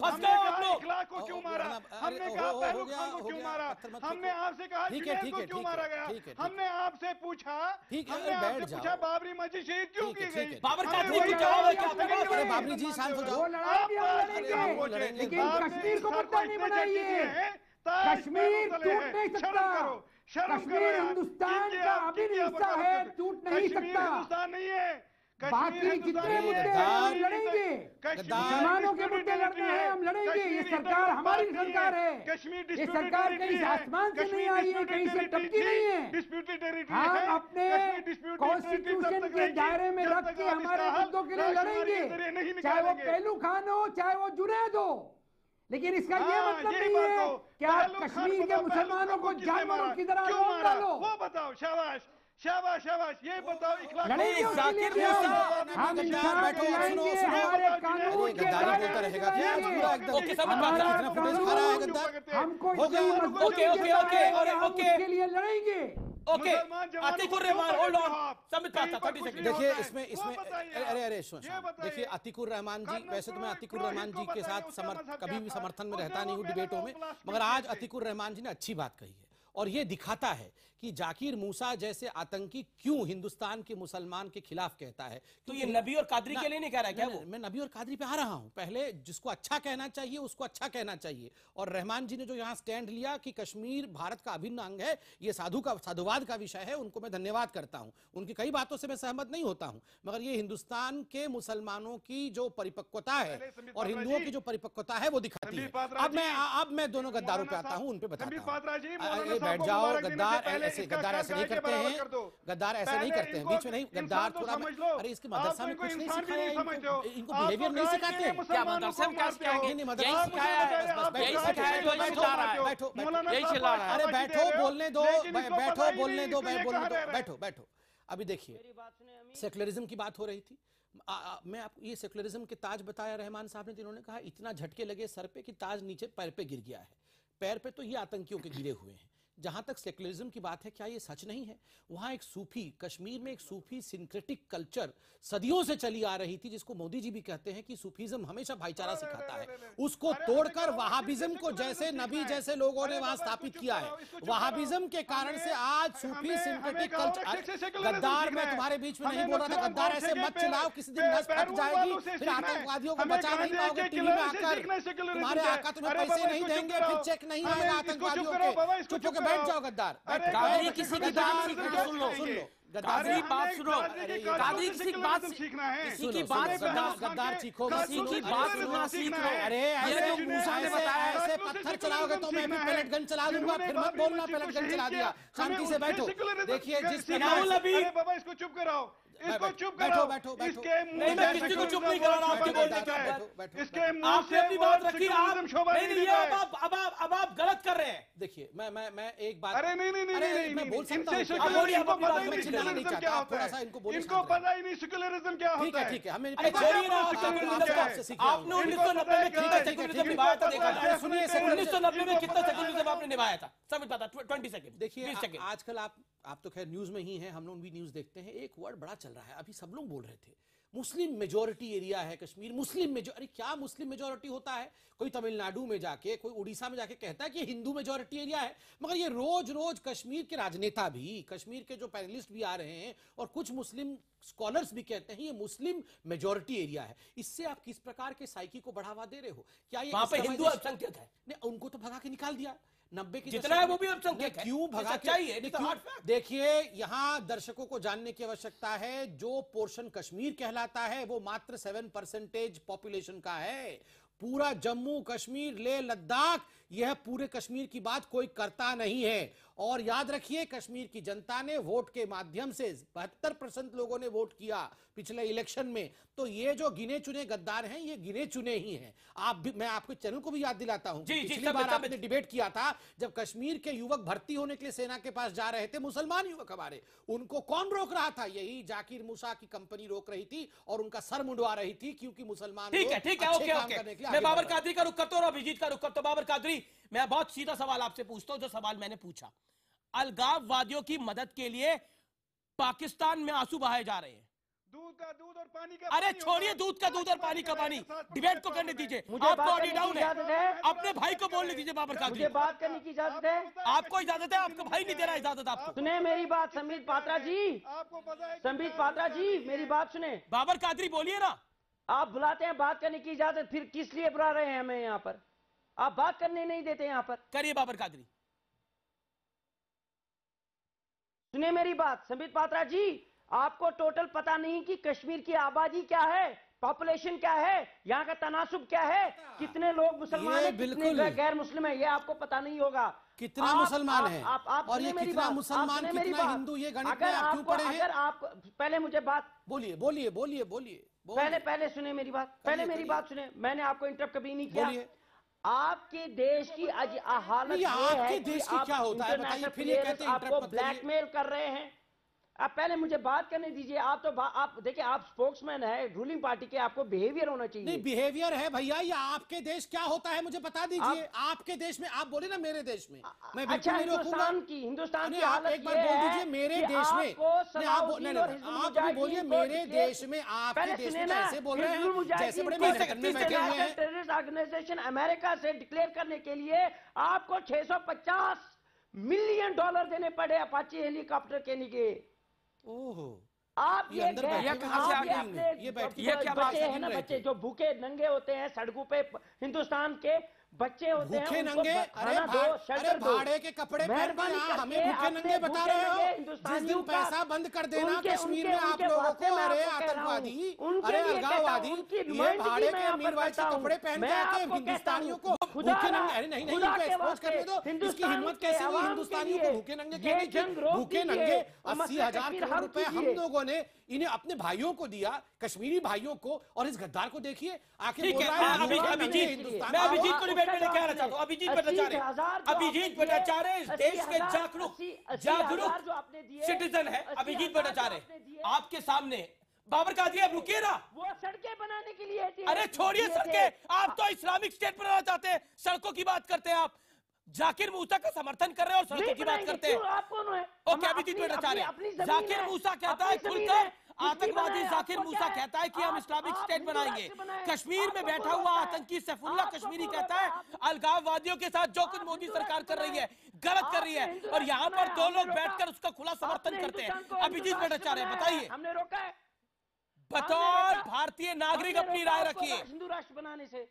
A: फंस गए आप लोग।
E: इखलाक को क्यों मारा? हमने कहा पहलू खान को क्यों मारा? हमने आपसे कहा जुनैद को क्यों मारा गया? हमने आपसे पूछा बाबरी मस्जिद शहीद क्यों की गई?
A: बाबर कादरी की जवाब है क्या आपके पास?
F: अरे बाबरी जी शांत हो जाओ।
I: लेकिन कश्मीर को मुद्दा नहीं बनाइए। कश्मीर टूट नहीं सकता। कश्मीर हिंदुस्तान का अभिन्न हिस्सा है, टूट नहीं सकता।
E: हिंदुस्तान नहीं है।
I: बाकी जितने मुद्दे हैं हम लड़ेंगे। मुसलमानों के मुद्दे लड़ना है, हम लड़ेंगे। ये सरकार हमारी सरकार है। ये सरकार कहीं से आसमान से नहीं आई है, कहीं से टपकी नहीं है। हम अपने कॉन्स्टिट्यूशन के दायरे में रख के हमारे मुद्दों के लिए लड़ेंगे, चाहे वो पहलू खान हो चाहे वो जुनैद हो। लेकिन इसका ये मतलब नहीं है कि आप कश्मीर के मुसलमानों को जानवरों की तरह रोक डालो।
E: वो बताओ। शाबाश शाबाश शाबाश, ये बताओ इखलाक
I: लड़ेंगे उसके लिए हम इंसान लाएंगे, हमारे कानून के दायरे में रहेगा। हमको उसके लिए लड़ेंगे।
A: Okay, Atiqur Rahman hold on, submit करता 30 सेकंड।
F: देखिए इसमें अरे देखिए अतीकुर रहमान जी, वैसे तो मैं अतीकुर रहमान जी के साथ कभी भी समर्थन में रहता नहीं हूँ डिबेटों में, मगर आज अतीकुर रहमान जी ने अच्छी बात कही है और ये दिखाता है कि जाकिर मूसा जैसे आतंकी क्यों हिंदुस्तान के मुसलमान के खिलाफ कहता है।
A: तो ये नबी और कादरी के लिए नहीं कह रहा है क्या?
F: मैं नबी और कादरी पे आ रहा हूं। पहले जिसको अच्छा कहना चाहिए उसको अच्छा कहना चाहिए। और रहमान जी ने जो यहाँ स्टैंड लिया कि कश्मीर भारत का अभिन्न अंग है, ये साधुवाद का विषय है, उनको मैं धन्यवाद करता हूं। उनकी कई बातों से मैं सहमत नहीं होता हूं, मगर ये हिंदुस्तान के मुसलमानों की जो परिपक्वता है और हिंदुओं की जो परिपक्वता है वो दिखाती है। अब मैं दोनों गद्दारों पे आता हूं, उन पे बताता हूं। बैठ जाओ, गद्दार ऐसे नहीं करते हैं, गद्दार ऐसे नहीं करते हैं, बीच में नहीं। गद्दार थोड़ा अरे इसके मदरसा में कुछ नहीं सिखाया, इनको बिहेवियर नहीं सिखाते हैं क्या? मदरसा में क्या सिखाएंगे? नहीं मदरसा सिखाया है, बैठो अरे बैठो, बोलने दो, बैठो। अभी देखिए सेकुलरिज्म की बात हो रही थी। मैं आपको ये सेकुलरिज्म के ताज बताया रहमान साहब ने, जिन्होंने कहा इतना झटके लगे सर पे कि ताज नीचे पैर पे गिर गया है। पैर पे तो ये आतंकियों के गिरे हुए हैं। जहां तक सेकुलरिज्म की बात है, क्या ये सच नहीं है? वहां एक सूफी, कश्मीर में एक सूफी सिंक्रेटिक कल्चर सदियों से चली आ रही थी, जिसको मोदी जी भी कहते हैं कि सूफीज्म हमेशा भाईचारा सिखाता है। उसको तोड़कर वहाबिज्म को जैसे नबी जैसे लोगों ने वहां स्थापित किया है, वहाबिज्म के कारण से आज सूफी सिंक्रेटिक कल्चर। गद्दार, मैं तुम्हारे बीच में नहीं बोल रहा था, गद्दार ऐसे मत चिल्लाओ, किसी दिन नस फट जाएगी, फिर आतंकवादियों को बचा नहीं पाओगे टीवी में आकर। तुम्हारे आका तुम्हें पैसे नहीं देंगे, फिर चेक नहीं आएगा आतंकवादियों के। चुप होकर बैठ जाओ गद्दार, कादरी किसी की बात सुन लो, कादरी बात सुनो, कादरी किसी की बात सीखना है, किसी की बात गद्दार सीखो, किसी की बात सुनना सीख लो। अरे ये जो मूसा ने बताया ऐसे पत्थर चलाओगे तो मैं भी पैलेट गन चला दूंगा, फिर मत बोलना पैलेट गन चला दिया। शांति से बैठो। देखिए जिस
E: बाबा इसको चुप कराओ, इसको चुप
F: बैठो,
E: करो।
F: बैठो, बैठो।
E: इसके मुंह
A: नहीं, मैं
E: से
A: किसी को चुप
E: सेक्युलरिज्म
A: नहीं कर रहा हूं
E: वर्ड
A: आपके
E: शोभा
A: बोलने
E: देता
A: के
E: है।
F: ऊपर।
E: इसके मुंह
A: आपने
E: से
A: अपनी बात
E: वर्ड
A: रखी,
E: सेक्युलरिज्म शोभा
A: नहीं
E: नहीं
A: नहीं,
E: देता
A: ये
E: है।
A: अब आप गलत कर रहे हैं।
F: देखिए मैं एक बात,
E: अरे नहीं नहीं नहीं
F: अरे,
E: नहीं
F: मैं
E: नहीं,
F: बोल सकता
E: इनसे
F: हूं।
E: सेक्युलरिज्म
A: आप
E: को
A: अपनी
E: पता
A: बात
E: ही
A: में
E: नहीं
F: चिल्लाना नहीं
E: सेक्युलरिज्म
F: चाहता,
E: क्या
F: आप
E: होता
F: थोड़ा सा
E: है।
F: इनको बोलिए,
E: इनको
F: शांत
E: पता ही नहीं सेक्युलरिज्म क्या
F: ठीक
E: होता
F: है
E: है।
F: ठीक है, हमें
A: अरे छोड़िए ना,
E: आपको
A: सेक्युलरिज्म
E: आपको
A: का।
F: सीख रहा हूं।
A: आपने
E: इनको
A: 1990 में
E: पता है
A: कितना
E: क्या है?
A: सेक्युलरिज्म निभाया था, देखा
E: इनको
A: था।
E: पता है,
F: सुनिए,
A: 1990 में कितना
E: इनको पता है।
A: सेक्युलरिज्म आपने निभाया था, समझ पाता। 20 सेकंड,
F: देखिए
A: 20 सेकंड।
F: आजकल आप तो खैर न्यूज में ही हैं, हम लोग भी न्यूज देखते हैं। एक वर्ड बड़ा चल रहा है, अभी सब लोग बोल रहे थे मुस्लिम मेजॉरिटी एरिया है कश्मीर, मुस्लिम मेजॉरिटी। अरे क्या मुस्लिम मेजॉरिटी होता है? कोई तमिलनाडु में जाके, कोई उड़ीसा में जाके कहता है कि हिंदू मेजॉरिटी एरिया है। मगर ये रोज रोज कश्मीर के राजनेता भी, कश्मीर के जो पैनलिस्ट भी आ रहे हैं और कुछ मुस्लिम स्कॉलर्स भी कहते हैं ये मुस्लिम मेजॉरिटी एरिया है। इससे आप किस प्रकार के साइकी को बढ़ावा दे रहे हो? क्या ये
A: वहां पे हिंदू
F: इस्लामाइजेशन-
A: अल्पसंख्यक है,
F: नहीं, उनको तो भगा के निकाल दिया 90 की
A: जितना है वो भी अल्पसंख्यक
F: नहीं,
A: है।
F: क्यों भगा
A: ये
F: के?
A: सच्चाई है,
F: नहीं,
A: तो
F: क्यों?
A: hard fact।
F: देखिए यहां दर्शकों को जानने की आवश्यकता है, जो पोर्शन कश्मीर कहलाता है वो मात्र 7% पॉपुलेशन का है। पूरा जम्मू कश्मीर, लेह लद्दाख, यह पूरे कश्मीर की बात कोई करता नहीं है। और याद रखिए कश्मीर की जनता ने वोट के माध्यम से 72% लोगों ने वोट किया पिछले इलेक्शन में। तो ये जो गिने चुने गद्दार हैं ये गिने चुने ही हैं। आप भी, मैं आपके चैनल को भी याद दिलाता हूं,
A: जी,
F: पिछली
A: सब-
F: बार
A: सब-
F: आपने डिबेट किया था जब कश्मीर के युवक भर्ती होने के लिए सेना के पास जा रहे थे, मुसलमान युवक हमारे, उनको कौन रोक रहा था? यही जाकिर मूसा की कंपनी रोक रही थी और उनका सर मुंडवा रही थी, क्योंकि मुसलमान
A: ठीक है
F: लोग
A: ठीक है,
F: अच्छे
A: ओके
F: काम
A: ओके।
F: करने के लिए
A: मैं
F: आगे
A: बाबर
F: बढ़ रहे हैं।
A: कादरी का रुख करता हूं और अभिजीत का रुख करता हूं। बाबर कादरी, मैं बहुत सीधा सवाल आपसे पूछता हूं, जो सवाल मैंने पूछा। अलगाववादियों की मदद के लिए पाकिस्तान में आंसू बहाए जा रहे हैं।
E: दूध का दूध और पानी का
A: अरे
E: पानी
A: छोड़िए
E: होता है।
A: दूध का दूध और पानी का पानी, डिबेट को करने दीजिए।
H: मुझे
A: आपको
H: बात
A: ऑडियो
H: करने की
A: डाउन है,
H: इजाजत है?
A: अपने भाई को बोलने दीजिए। बाबर कादरी,
H: मुझे बात करने की इजाजत है?
A: आपको इजाजत है? आपका भाई नहीं दे रहा इजाजत आपको।
H: सुने मेरी बात संबित पात्रा जी,
E: आपको पता है
H: संबित पात्रा जी मेरी बात सुने।
A: बाबर कादरी बोलिए ना।
H: आप बुलाते हैं बात करने की इजाजत, फिर किस लिए बुला रहे हैं हमें यहाँ पर? आप बात करने नहीं देते यहाँ पर।
A: करिए बाबर कादरी।
H: सुनिए मेरी बात संबित पात्रा जी, आपको टोटल पता नहीं कि कश्मीर की आबादी क्या है, पॉपुलेशन क्या है, यहाँ का तनासुब क्या है, कितने लोग मुसलमान
F: ये
H: हैं, कितने
F: बिल्कुल।
H: गैर मुस्लिम है, ये आपको पता नहीं होगा।
F: कितना मुसलमान है और
H: सुनिए
F: ये
H: मेरी
F: कितना
H: बात,
F: मुसलमान,
H: आप सुनिए मेरी
F: कितना
H: बात।
F: हिंदू, ये गणित में
H: अगर
F: आप क्यों
H: आपको,
F: पढ़े हैं?
H: अगर आप पहले मुझे बात
F: बोलिए बोलिए बोलिए बोलिए
H: पहले पहले सुने मेरी बात, पहले
F: करिए,
H: मेरी
F: करिए।
H: बात सुने। मैंने आपको इंटरप्ट कभी नहीं किया।
F: बोलिए।
H: आपके देश की आज हालत
F: नहीं,
H: ये
F: आपके
H: है कि
F: देश की
H: आप
F: क्या होता है?
H: इंटरनेशनल
F: बताइए, फिर ये कहते हैं
H: आपको
F: इंटरप्ट मत करिए।
H: ब्लैकमेल कर रहे हैं। आप पहले मुझे बात करने दीजिए। आप तो आप देखिए, आप स्पोक्समैन है रूलिंग पार्टी के, आपको बिहेवियर होना चाहिए।
F: नहीं बिहेवियर है भैया, ये आपके देश क्या होता है मुझे बता दीजिए। आपके देश में, आप बोले ना मेरे देश में, मैं बिल्कुल
H: अच्छा,
F: नहीं रोकूंगा।
H: हिंदुस्तान की
F: नहीं, आप
H: हालत
F: एक बार
H: ये
F: बोल
H: है
F: दीजिए मेरे
H: कि
F: देश में।
H: आपको
F: नहीं, आप
H: सलाउद्दीन और
F: नहीं,
H: हिजबुल
F: आप भी बोलिए
H: मुजाहिदीन को
F: मेरे
H: declare-
F: देश में, आपके
H: पहले
F: देश
H: सुनिए
F: में
H: ना,
F: कैसे बोल रहे
H: हिजबुल
F: हैं
H: मुजाहिदीन
F: जैसे बड़े
H: को
F: मैदान में बैठे हुए हैं।
H: टेररिस्ट ऑर्गेनाइजेशन अमेरिका से डिक्लेयर करने के लिए आपको $650 मिलियन देने पड़े अपाची हेलीकॉप्टर के लिए।
F: ओहो,
H: आप
F: ये अंदर बैठे हुए
H: आप
F: हैं,
H: ये
F: ये
H: अपने
F: ये बैठ के
H: ये
F: क्या
H: बच्चे
F: बात
H: हैं ना,
F: सुन रहे
H: बच्चे
F: थे?
H: जो भूखे नंगे होते हैं सड़कों पे, हिंदुस्तान के बच्चे होते हैं,
F: भूखे
H: उनको
F: नंगे?
H: खाना दो,
F: अरे
H: शेल्टर दो।
F: भाड़े के कपड़े पहन के
H: मेहरबानी
F: यहाँ हमें
H: करके
F: भूखे
H: अपने
F: नंगे बता
H: भूखे
F: रहे हो?
H: नंगे
F: जिस दिन
H: हिंदुस्तानियों का-
F: पैसा बंद कर देना
H: उनके-
F: कश्मीर
H: उनके-
F: में आप
H: उनके
F: लोगों
H: वास्ते
F: को,
H: मैं
F: अरे
H: आपको कह रहा हूं,
F: आतंकवादी,
H: उनके
F: अरे
H: लिए कहता हूं,
F: अलगाववादी,
H: उनकी
F: ये
H: नुमाइंदगी
F: भाड़े
H: मैं
F: के
H: यहाँ पर
F: मीरवाइज के
H: करता हूं।
F: कपड़े पहन के
H: मैं
F: आते हैं
H: आपको कहता
F: हिंदुस्तानियों
H: हूं,
F: को
H: खुदा
F: भूखे
H: ना-
F: नंगे। अरे नहीं नहीं,
H: खुदा
F: इनको
H: के
F: एक्सपोज
H: वास्ते
F: करने दो। इसकी
H: हिंदुस्तान
F: हिम्मत
H: के
F: कैसे हुई
H: अवाम
F: हिंदुस्तानियों
H: के
F: को
H: लिए
F: भूखे नंगे
H: ये
F: कहने की?
H: जंग रोक
F: भूखे
H: दीजिए
F: नंगे
H: और
F: 80,000
H: मसले
F: करोड़
H: हल
F: रुपए हम
H: कीजिए।
F: लोगों ने इन्हें अपने भाइयों को दिया, कश्मीरी भाइयों को, और इस गद्दार को देखिए आके
A: ठीक
F: बोल
A: है,
F: रहा है
A: अभिजीत,
F: भूखे नंगे
A: अभिजीत,
F: हिंदुस्तान
A: मैं
F: का।
A: अभिजीत को
H: उसका
A: डिबेट में लेके आना
H: जवाब
A: चाहता हूं। अभिजीत
H: 80,000
A: भट्टाचार्य,
H: जो
A: अभिजीत
H: आपने
A: भट्टाचार्य इस
H: दिए,
A: देश के
H: 80,000
A: जागरूक
H: जो आपने दिए,
A: सिटीजन है।
H: 80,000
A: अभिजीत
H: जो
A: भट्टाचार्य
H: आपने दिए,
A: आपके सामने। बाबर कादरी, आप रुकिए ना।
H: वो सड़कें बनाने के लिए थे।
A: अरे छोड़िए
H: दिए थे।
A: सड़कें, आप तो इस्लामिक स्टेट बनाना चाहते हैं, सड़कों की बात करते हैं। आप जाकिर मूसा का समर्थन कर रहे हैं और सड़कों
H: नहीं
A: की बात
H: बनाएंगे,
A: करते हैं।
H: क्यों? आप कौन है?
A: ओके, अभिजीत भट्टाचार्य,
H: अपनी जमीन
A: जाकिर
H: है,
A: मूसा कहता है
H: अपनी जमीन
A: खुलकर,
H: है, किसकी
A: आतंकवादी
H: बनाए?
A: जाकिर
H: आपको
A: मूसा
H: क्या है?
A: कहता है कि हम इस्लामिक स्टेट
H: हिंदू
A: बनाएंगे।
H: राष्ट्र बनाए।
A: कश्मीर में
H: आपको
A: बैठा
H: कौन
A: हुआ
H: रोकता है?
A: आतंकी सैफुल्ला
H: आपको
A: कश्मीरी
H: कौन
A: कहता है
H: रोकता है?
A: अलगाववादियों के साथ जो कुछ
H: आप
A: मोदी
H: हिंदू
A: सरकार
H: राष्ट्र
A: कर रही है
H: बनाए।
A: गलत कर रही
H: आपने
A: है,
H: हिंदू
A: और
H: राष्ट्र
A: यहाँ पर
H: बनाया,
A: दो
H: हमने
A: लोग
H: रोका।
A: बैठकर उसका खुला समर्थन
H: आपने
A: करते हैं।
H: हिंदुस्तान को
A: अभिजीत
H: हिंदू राष्ट्र
A: भट्टाचार्य
H: बनाया है,
A: बताइए,
H: हमने रोका है।
A: बतौर
H: हमने रोका।
A: भारतीय नागरिक
H: हमने
A: अपनी
H: रोका
A: राय
H: आपको
A: रखिए।
H: हिंदू राष्ट्र बनाने से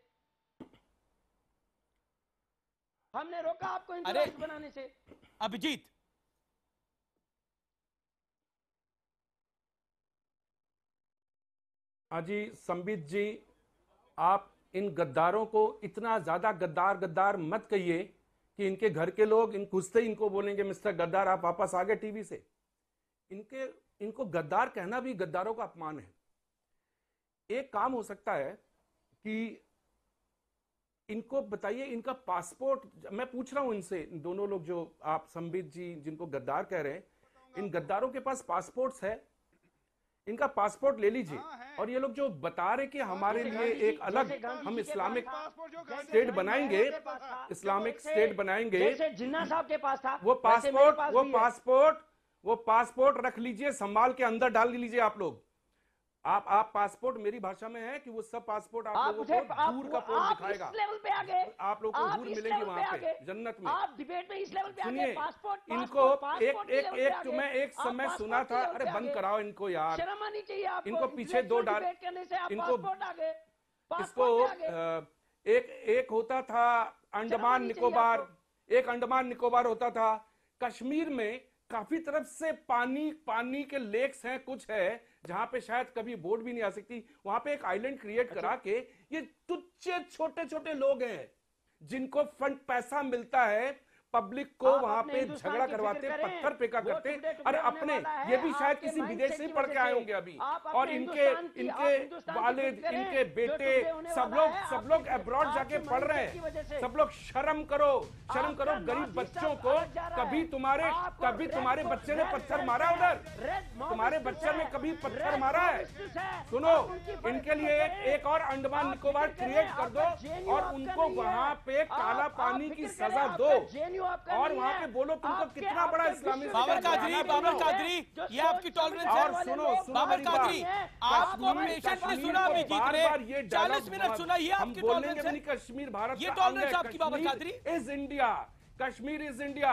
H: हमने रोका आपको हिंदू
A: अरे-
H: राष्ट्र बनाने से।
A: अभिजीत,
J: जी संबित जी, आप इन गद्दारों को इतना ज्यादा गद्दार गद्दार मत कहिए कि इनके घर के लोग इन घुसते ही इनको बोलेंगे मिस्टर गद्दार आप वापस आ गए टीवी से। इनको गद्दार कहना भी गद्दारों का अपमान है। एक काम हो सकता है कि इनको बताइए, इनका पासपोर्ट, मैं पूछ रहा हूं इनसे, दोनों लोग जो आप संबित जी जिनको गद्दार कह रहे हैं, इन गद्दारों के पास पासपोर्ट्स है? इनका पासपोर्ट ले लीजिए। और ये लोग जो बता रहे कि हमारे लिए एक अलग हम इस्लामिक स्टेट बनाएंगे, इस्लामिक स्टेट बनाएंगे,
H: जैसे जिन्ना साहब के पास था,
J: वो पासपोर्ट रख लीजिए, संभाल के अंदर डाल लीजिए आप लोग। आप पासपोर्ट, मेरी भाषा में है कि वो सब पासपोर्ट आप लोगों को दूर का पोर्ट दिखाएगा।
H: लेवल पे आ गए,
J: आप लोगों को दूर मिलेंगे वहां पे जन्नत में।
H: आप डिबेट में इस लेवल पे आ गए। पासपोर्ट
J: इनको एक मैं एक समय सुना था, अरे बंद कराओ इनको यार,
H: शर्म आनी चाहिए आपको।
J: इनको पीछे दो डाल, इनको इसको एक होता था अंडमान निकोबार, एक अंडमान निकोबार होता था। कश्मीर में काफी तरफ से पानी के लेक्स हैं, कुछ है जहां पे शायद कभी बोट भी नहीं आ सकती। वहां पे एक आइलैंड क्रिएट करा के ये तुच्छ छोटे छोटे लोग हैं जिनको फंड पैसा मिलता है, पब्लिक को वहां पे झगड़ा करवाते, पत्थर फेंका करते। अरे अपने ये भी शायद किसी विदेश से पढ़ के आए होंगे अभी, और इनके वालिद, इनके बेटे सब लोग अब्रॉड जाके पढ़ रहे हैं। सब लोग शर्म करो गरीब बच्चों को। कभी तुम्हारे बच्चे ने पत्थर मारा उधर? तुम्हारे बच्चे ने कभी पत्थर मारा है? सुनो, इनके लिए एक और अंडमान निकोबार क्रिएट कर दो और उनको वहां पे काला पानी की सजा दो, और वहां पे बोलो तुमको कितना बड़ा इस्लामी।
A: बाबर कादरी, ये आपकी टॉलरेंस है।
J: और सुनो
A: बाबर कादरी, आपको पेशेंटली सुना भी ठीक रहे, 40 मिनट सुना, ये आपकी टॉलरेंस है।
J: कश्मीर भारत,
A: ये टॉलरेंस आपकी Babar Qadri.
J: Is India, Kashmir is India.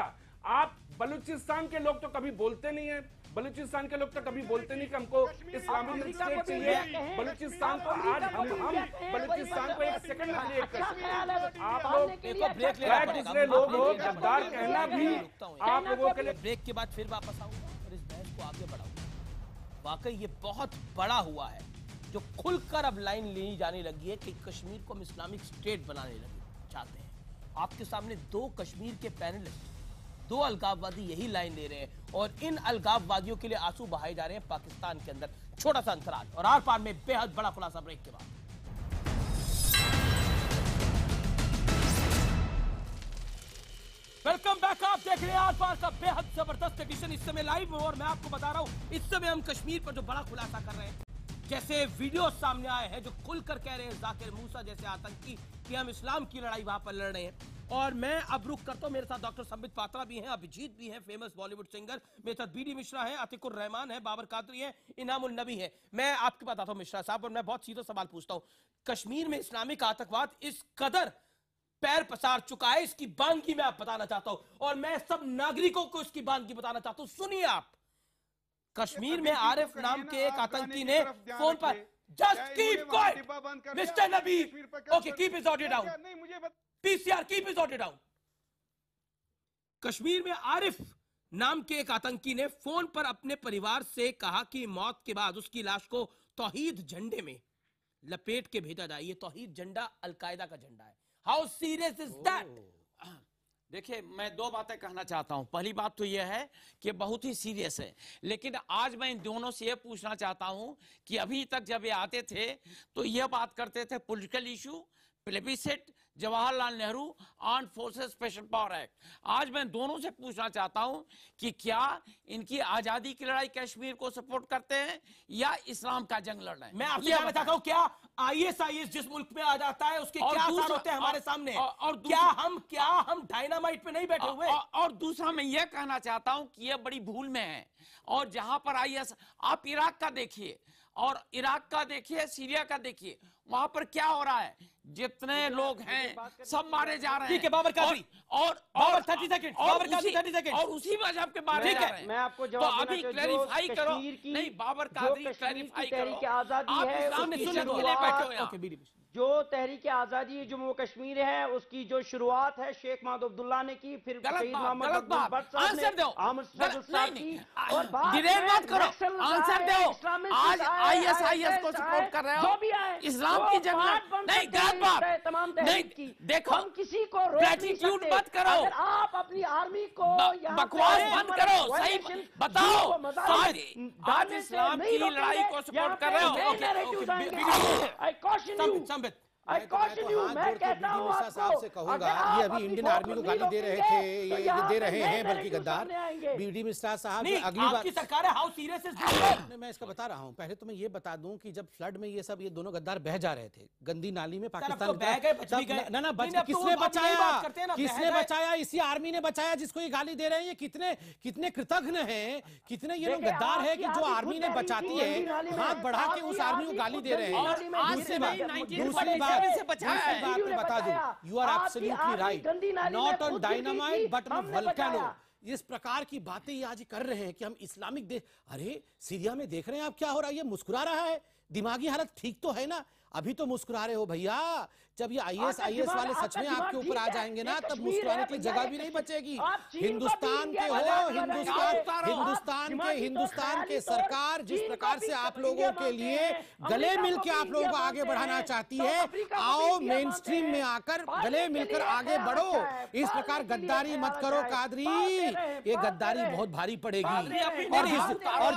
J: आप बलूचिस्तान के लोग तो कभी बोलते नहीं है, बलूचिस्तान के लोग तो कभी बोलते नहीं कि हमको इस्लामिक स्टेट चाहिए। बलूचिस्तान को आज हम बलूचिस्तान को एक सेकंड में क्रिएट करते। आप लोग दूसरे लोग हो, गद्दार कहना भी आप लोगों के लिए।
A: ब्रेक के बाद फिर वापस आऊंगा और इस बहस को आगे बढ़ाऊंगा। वाकई ये बहुत बड़ा हुआ है, जो खुलकर अब लाइन ली जाने लगी है कि कश्मीर को हम इस्लामिक स्टेट बनाने चाहते हैं। आपके सामने दो कश्मीर के पैनलिस्ट, दो अलगाववादी यही लाइन ले रहे हैं, और इन अलगाववादियों के लिए आंसू बहाए जा रहे हैं पाकिस्तान के अंदर। छोटा सा अंतराल और आर पार में बेहद बड़ा खुलासा ब्रेक के बाद। वेलकम बैक, आप देख रहे हैं आर पार का बेहद जबरदस्त एडिशन। इस समय लाइव में, और मैं आपको बता रहा हूं इस समय हम कश्मीर पर जो बड़ा खुलासा कर रहे हैं, कैसे वीडियो सामने आए हैं जो खुलकर कह रहे हैं जाकिर मूसा जैसे आतंकी कि हम इस्लाम की लड़ाई वहां पर लड़ रहे हैं। और मैं अब रुक करता हूं, मेरे साथ डॉक्टर संबित पात्रा भी हैं, अभिजीत भी हैं, फेमस बॉलीवुड सिंगर, मेरे साथ बीडी मिश्रा है, अतिकुर रहमान है, बाबर कादरी है, इनामुल नबी है। मैं आपके पास आता हूं मिश्रा साहब, और मैं बहुत सीधा सवाल पूछता हूं। कश्मीर में इस्लामिक आतंकवाद इस कदर पैर पसार चुका है, इसकी बानगी मैं आप बताना चाहता हूं, और मैं सब नागरिकों को इसकी बानगी बताना चाहता हूं। सुनिए आप, कश्मीर में आरिफ नाम के एक आतंकी ने फोन पर just keep quiet mister Nabi, okay keep it audio down, PCR keep it audio down. Kashmir में आरिफ नाम के एक आतंकी ने फोन पर अपने परिवार से कहा कि मौत के बाद उसकी लाश को तौहीद झंडे में लपेट के भेजा जाए। ये तौहीद झंडा अलकायदा का झंडा है। How serious is that?
G: देखिए, मैं दो बातें कहना चाहता हूं। पहली बात तो यह है कि बहुत ही सीरियस है, लेकिन आज मैं इन दोनों से यह पूछना चाहता हूं कि अभी तक जब ये आते थे तो यह बात करते थे political issue, plebiscite, Jawaharlal Nehru armed forces special power act. आज मैं दोनों से पूछना चाहता हूं कि क्या इनकी आजादी की लड़ाई कश्मीर को सपोर्ट करते हैं या इस्लाम का जंग लड़ रहे हैं?
A: मैं आपसे जानना चाहता हूं, क्या आईएसआईएस जिस मुल्क में आ जाता है उसके क्या असर होते हैं हमारे सामने? और क्या हम डायनामाइट पे नहीं बैठे हुए?
G: और दूसरा मैं यह कहना चाहता हूं कि यह बड़ी भूल में है, और जहां पर आईएस, आप इराक का देखिए, और इराक का देखिए, सीरिया का देखिए, वहां पर क्या हो रहा है। जितने लोग हैं सब मारे जा रहे हैं।
A: ठीक है बाबर कादरी, और 30 सेकंड, बाबर कादरी 30 सेकंड,
G: और उसी मजहब के मारे जा रहे हैं।
H: मैं आपको जवाब
G: तो अभी क्लैरिफाई करो, नहीं बाबर कादरी क्लैरिफाई करो,
H: आजादी है, जो तहरीक आजादी जम्मू कश्मीर है उसकी जो शुरुआत है शेख महमूद अब्दुल्ला ने की, फिर शहीद मोहम्मद
G: आंसर दो,
H: और
G: डिलेट मत करो, आंसर दो। आज आईएसआईएस को सपोर्ट कर रहे हो, इस्लाम आपकी जन्नत नहीं, गलत
K: तमाम
G: नहीं। देखो,
K: हम किसी को रोक नहीं सकते।
G: मत करो,
K: अगर आप अपनी आर्मी को
G: बकवास बंद करो, सही बताओ। आज इस्लाम की लड़ाई को सपोर्ट कर रहे हो।
K: आई कॉशन यू, मैं कहता हूं
F: साहब से कहूंगा, ये अभी इंडियन आर्मी को गाली दे रहे थे, ये दे रहे हैं बल्कि गद्दार। बीडी मिश्रा साहब अगली बार
A: सरकार है, हाउ सीरियस इज दिस?
F: मैं इसका बता रहा हूं। पहले तो मैं ये बता दूं कि जब फ्लड में ये सब ये दोनों गद्दार बह जा रहे थे गंदी नाली में पाकिस्तान, ना किसने बचाया? किसने बचाया? इसी आर्मी ने बचाया जिसको ये गाली दे रहे हैं। ये कितने कृतज्ञ हैं, कितने ये लोग गद्दार है कि जो आर्मी ने बचाती है हाथ बढ़ा के उस आर्मी को गाली दे रहे हैं। दूसरी बात मैं बता दूं, you are absolutely right, not on dynamite but on volcano. इस प्रकार की बातें ये आज कर रहे हैं कि हम इस्लामिक देश, अरे सीरिया में देख रहे हैं आप क्या हो रहा है, ये मुस्कुरा रहा है। दिमागी हालत ठीक तो है ना? अभी तो मुस्कुरा रहे हो भैया, जब ये आईएएस वाले सच में आपके ऊपर आ जाएंगे ना, तब मुस्कुराने की जगह भी नहीं बचेगी। हिंदुस्तान के हो, हिंदुस्तान के सरकार जिस प्रकार से आप लोगों के लिए गले मिल के आप लोगों को आगे बढ़ाना चाहती है, आओ मेन स्ट्रीम में आकर गले मिलकर आगे बढ़ो। इस प्रकार गद्दारी मत करो कादरी, ये गद्दारी बहुत भारी पड़ेगी। और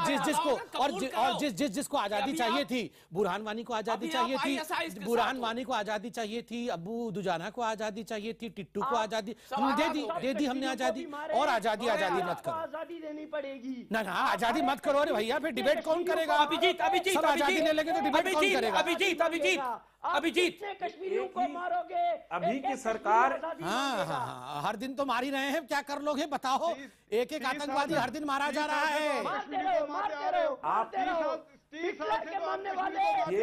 F: जिसको आजादी चाहिए थी, बुरहान वानी को आजादी चाहिए थी, बुरहान वानी को आजादी चाहिए थी, अबू दुजाना को आजादी चाहिए थी, टिट्टू को आजादी हमने दे दी हमने आजादी। और आजादी मत करो,
K: आजादी देनी पड़ेगी
F: ना आजादी मत करो। अरे भैया फिर डिबेट कौन करेगा?
A: अभिजीत
F: सब आजादी ले लेंगे तो डिबेट कौन करेगा?
A: अभिजीत
K: कश्मीरियों को मारोगे?
J: अभी की सरकार
F: हाँ, हर दिन तो मार ही रहे हैं, क्या कर लोगे बताओ? एक आतंकवादी हर दिन मारा जा रहा है।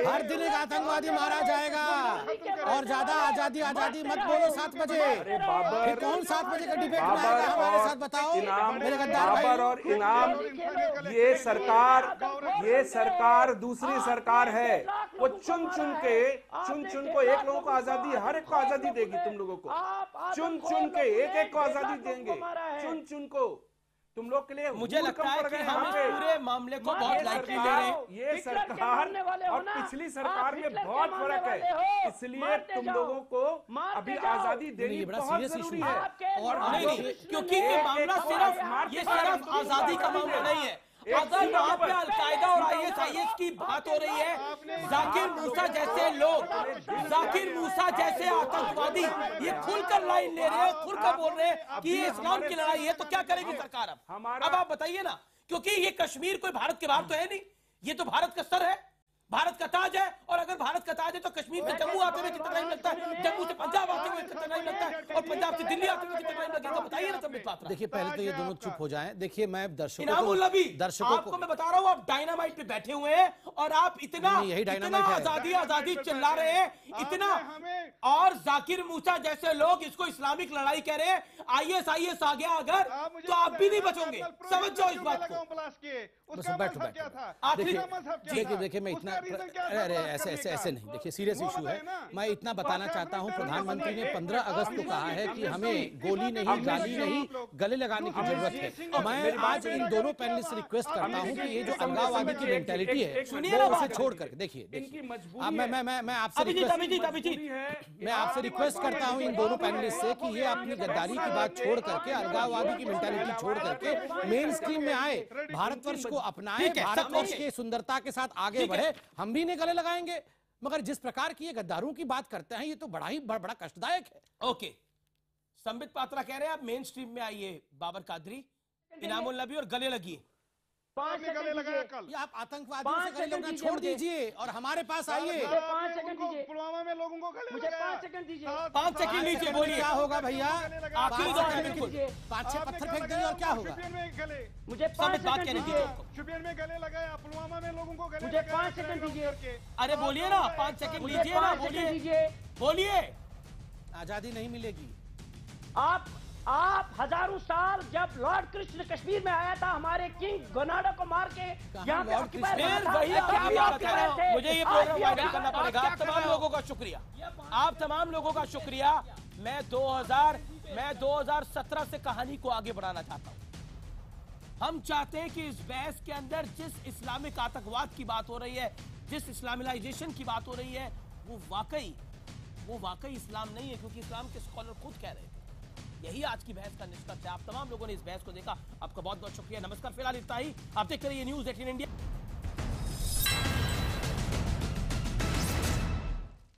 F: हर दिन एक आतंकवादी मारा जाएगा। और ज्यादा आजादी मत बोलो 7 बजे। फिर कौन 7 बजे का डिबेट में आएगा हमारे साथ बताओ? मेरे गद्दार भाई
J: और इनाम, ये सरकार दूसरी सरकार है। वो चुन चुन को एक लोगों को आजादी, हर एक को आजादी देगी। तुम लोगों को चुन के एक को आजादी देंगे, चुन को। तुम लोग के लिए
A: मुझे लगता है कि हम पूरे मामले को बहुत लाइटली ले रहे हैं।
J: ये सरकार और पिछली सरकार में बहुत फर्क है, इसलिए तुम लोगों को अभी आजादी देनी बहुत जरूरी है।
A: और नहीं, क्योंकि ये मामला सिर्फ आजादी का मामला नहीं है। अगर वहाँ पे अलकायदा और आईएसआईएस की बात हो रही है, जाकिर मूसा जैसे लोग, जाकिर मूसा जैसे आतंकवादी ये खुलकर लाइन ले रहे हैं, खुलकर बोल रहे हैं कि ये इस्लाम की लड़ाई है, तो क्या करेगी सरकार? अब आप बताइए ना, क्योंकि ये कश्मीर कोई भारत के बाहर तो है नहीं, ये तो भारत का सर है, भारत का ताज है। और अगर भारत का ताज है तो कश्मीर में जम्मू आते हुए कितना टाइम लगता है, जम्मू से पंजाब आते हुए कितना टाइम लगता है, और पंजाब से दिल्ली आते हुए कितना टाइम लगेगा? बताइए ना संबित पात्रा।
F: देखिए पहले तो ये दोनों चुप हो जाएं। देखिए मैं दर्शकों
A: आपको मैं बता रहा हूँ, आप डायनामाइट पे बैठे हुए हैं और आप इतना आजादी चिल्ला रहे हैं, इतना। और जाकिर मूसा जैसे लोग इसको इस्लामिक लड़ाई कह रहे हैं, आईएस आ गया अगर, तो आप भी नहीं बचोगे। समझ जाओ इस बात को।
F: देखिए मैं इतना, अरे ऐसे नहीं, देखिए सीरियस इशू है। मैं इतना बताना चाहता हूं, प्रधानमंत्री ने 15 अगस्त को कहा है कि हमें गोली नहीं, गाली नहीं, गले लगाने की जरूरत है। मैं आज इन दोनों पैनलिस्ट से रिक्वेस्ट करता हूं कि ये जो अलगाववादी की मेंटेलिटी है वो उसे छोड़ कर देखिए मैं आपसे रिक्वेस्ट करता हूं इन दोनों पैनलिस्ट से कि ये अपनी गद्दारी की बात छोड़ करके, अलगाववादी की मेंटेलिटी छोड़ करके मेन स्ट्रीम में आए, भारतवर्ष को अपनाए, भारतवर्ष की सुंदरता के साथ आगे बढ़े। हम भी नहीं गले लगाएंगे, मगर जिस प्रकार की ये गद्दारों की बात करते हैं ये तो बड़ा कष्टदायक है।
A: ओके, संबित पात्रा कह रहे हैं आप मेन स्ट्रीम में आइए, बाबर कादरी, इनामुल नबी और गले लगिए।
E: 5 गले लगाया कल।
F: ये आप आतंकवादियों से गले लगना छोड़ दीजिए और हमारे पास आइए।
K: 5 सेकंड दीजिए,
E: पुलवामा में लोगों को गले
K: मुझे 5 सेकंड दीजिए।
A: 5 सेकंड लीजिए, बोलिए
F: क्या होगा भैया?
A: आखिरी दौर में
F: 5-6 पत्थर फेंक देंगे और क्या होगा?
K: मुझे 5 सेकंड दीजिए।
E: शुपियन में गले लगाया, पुलवामा में लोगों को गले,
K: मुझे 5 सेकंड दीजिए।
A: अरे बोलिए ना, 5 सेकंड लीजिए ना, बोलिए।
F: आजादी नहीं मिलेगी।
K: आप हजारों साल, जब लॉर्ड कृष्ण कश्मीर में आया था, हमारे किंग गोनाडो को मार के यहाँ पे
A: मुझे ये प्रोग्राम वायरल करना पड़ेगा। आप तमाम लोगों का शुक्रिया, आप तमाम लोगों का शुक्रिया। मैं 2017 से कहानी को आगे बढ़ाना चाहता हूँ। हम चाहते हैं कि इस बहस के अंदर जिस इस्लामिक आतंकवाद की बात हो रही है, जिस इस्लामिलाइजेशन की बात हो रही है, वो वाकई इस्लाम नहीं है, क्योंकि इस्लाम के स्कॉलर खुद कह रहे थे। यही आज की बहस का निष्कर्ष है। आप तमाम लोगों ने इस बहस को देखा, आपका बहुत बहुत शुक्रिया। नमस्कार, फिलहाल इतना ही। आप देखते रहिए न्यूज़ 18 इंडिया।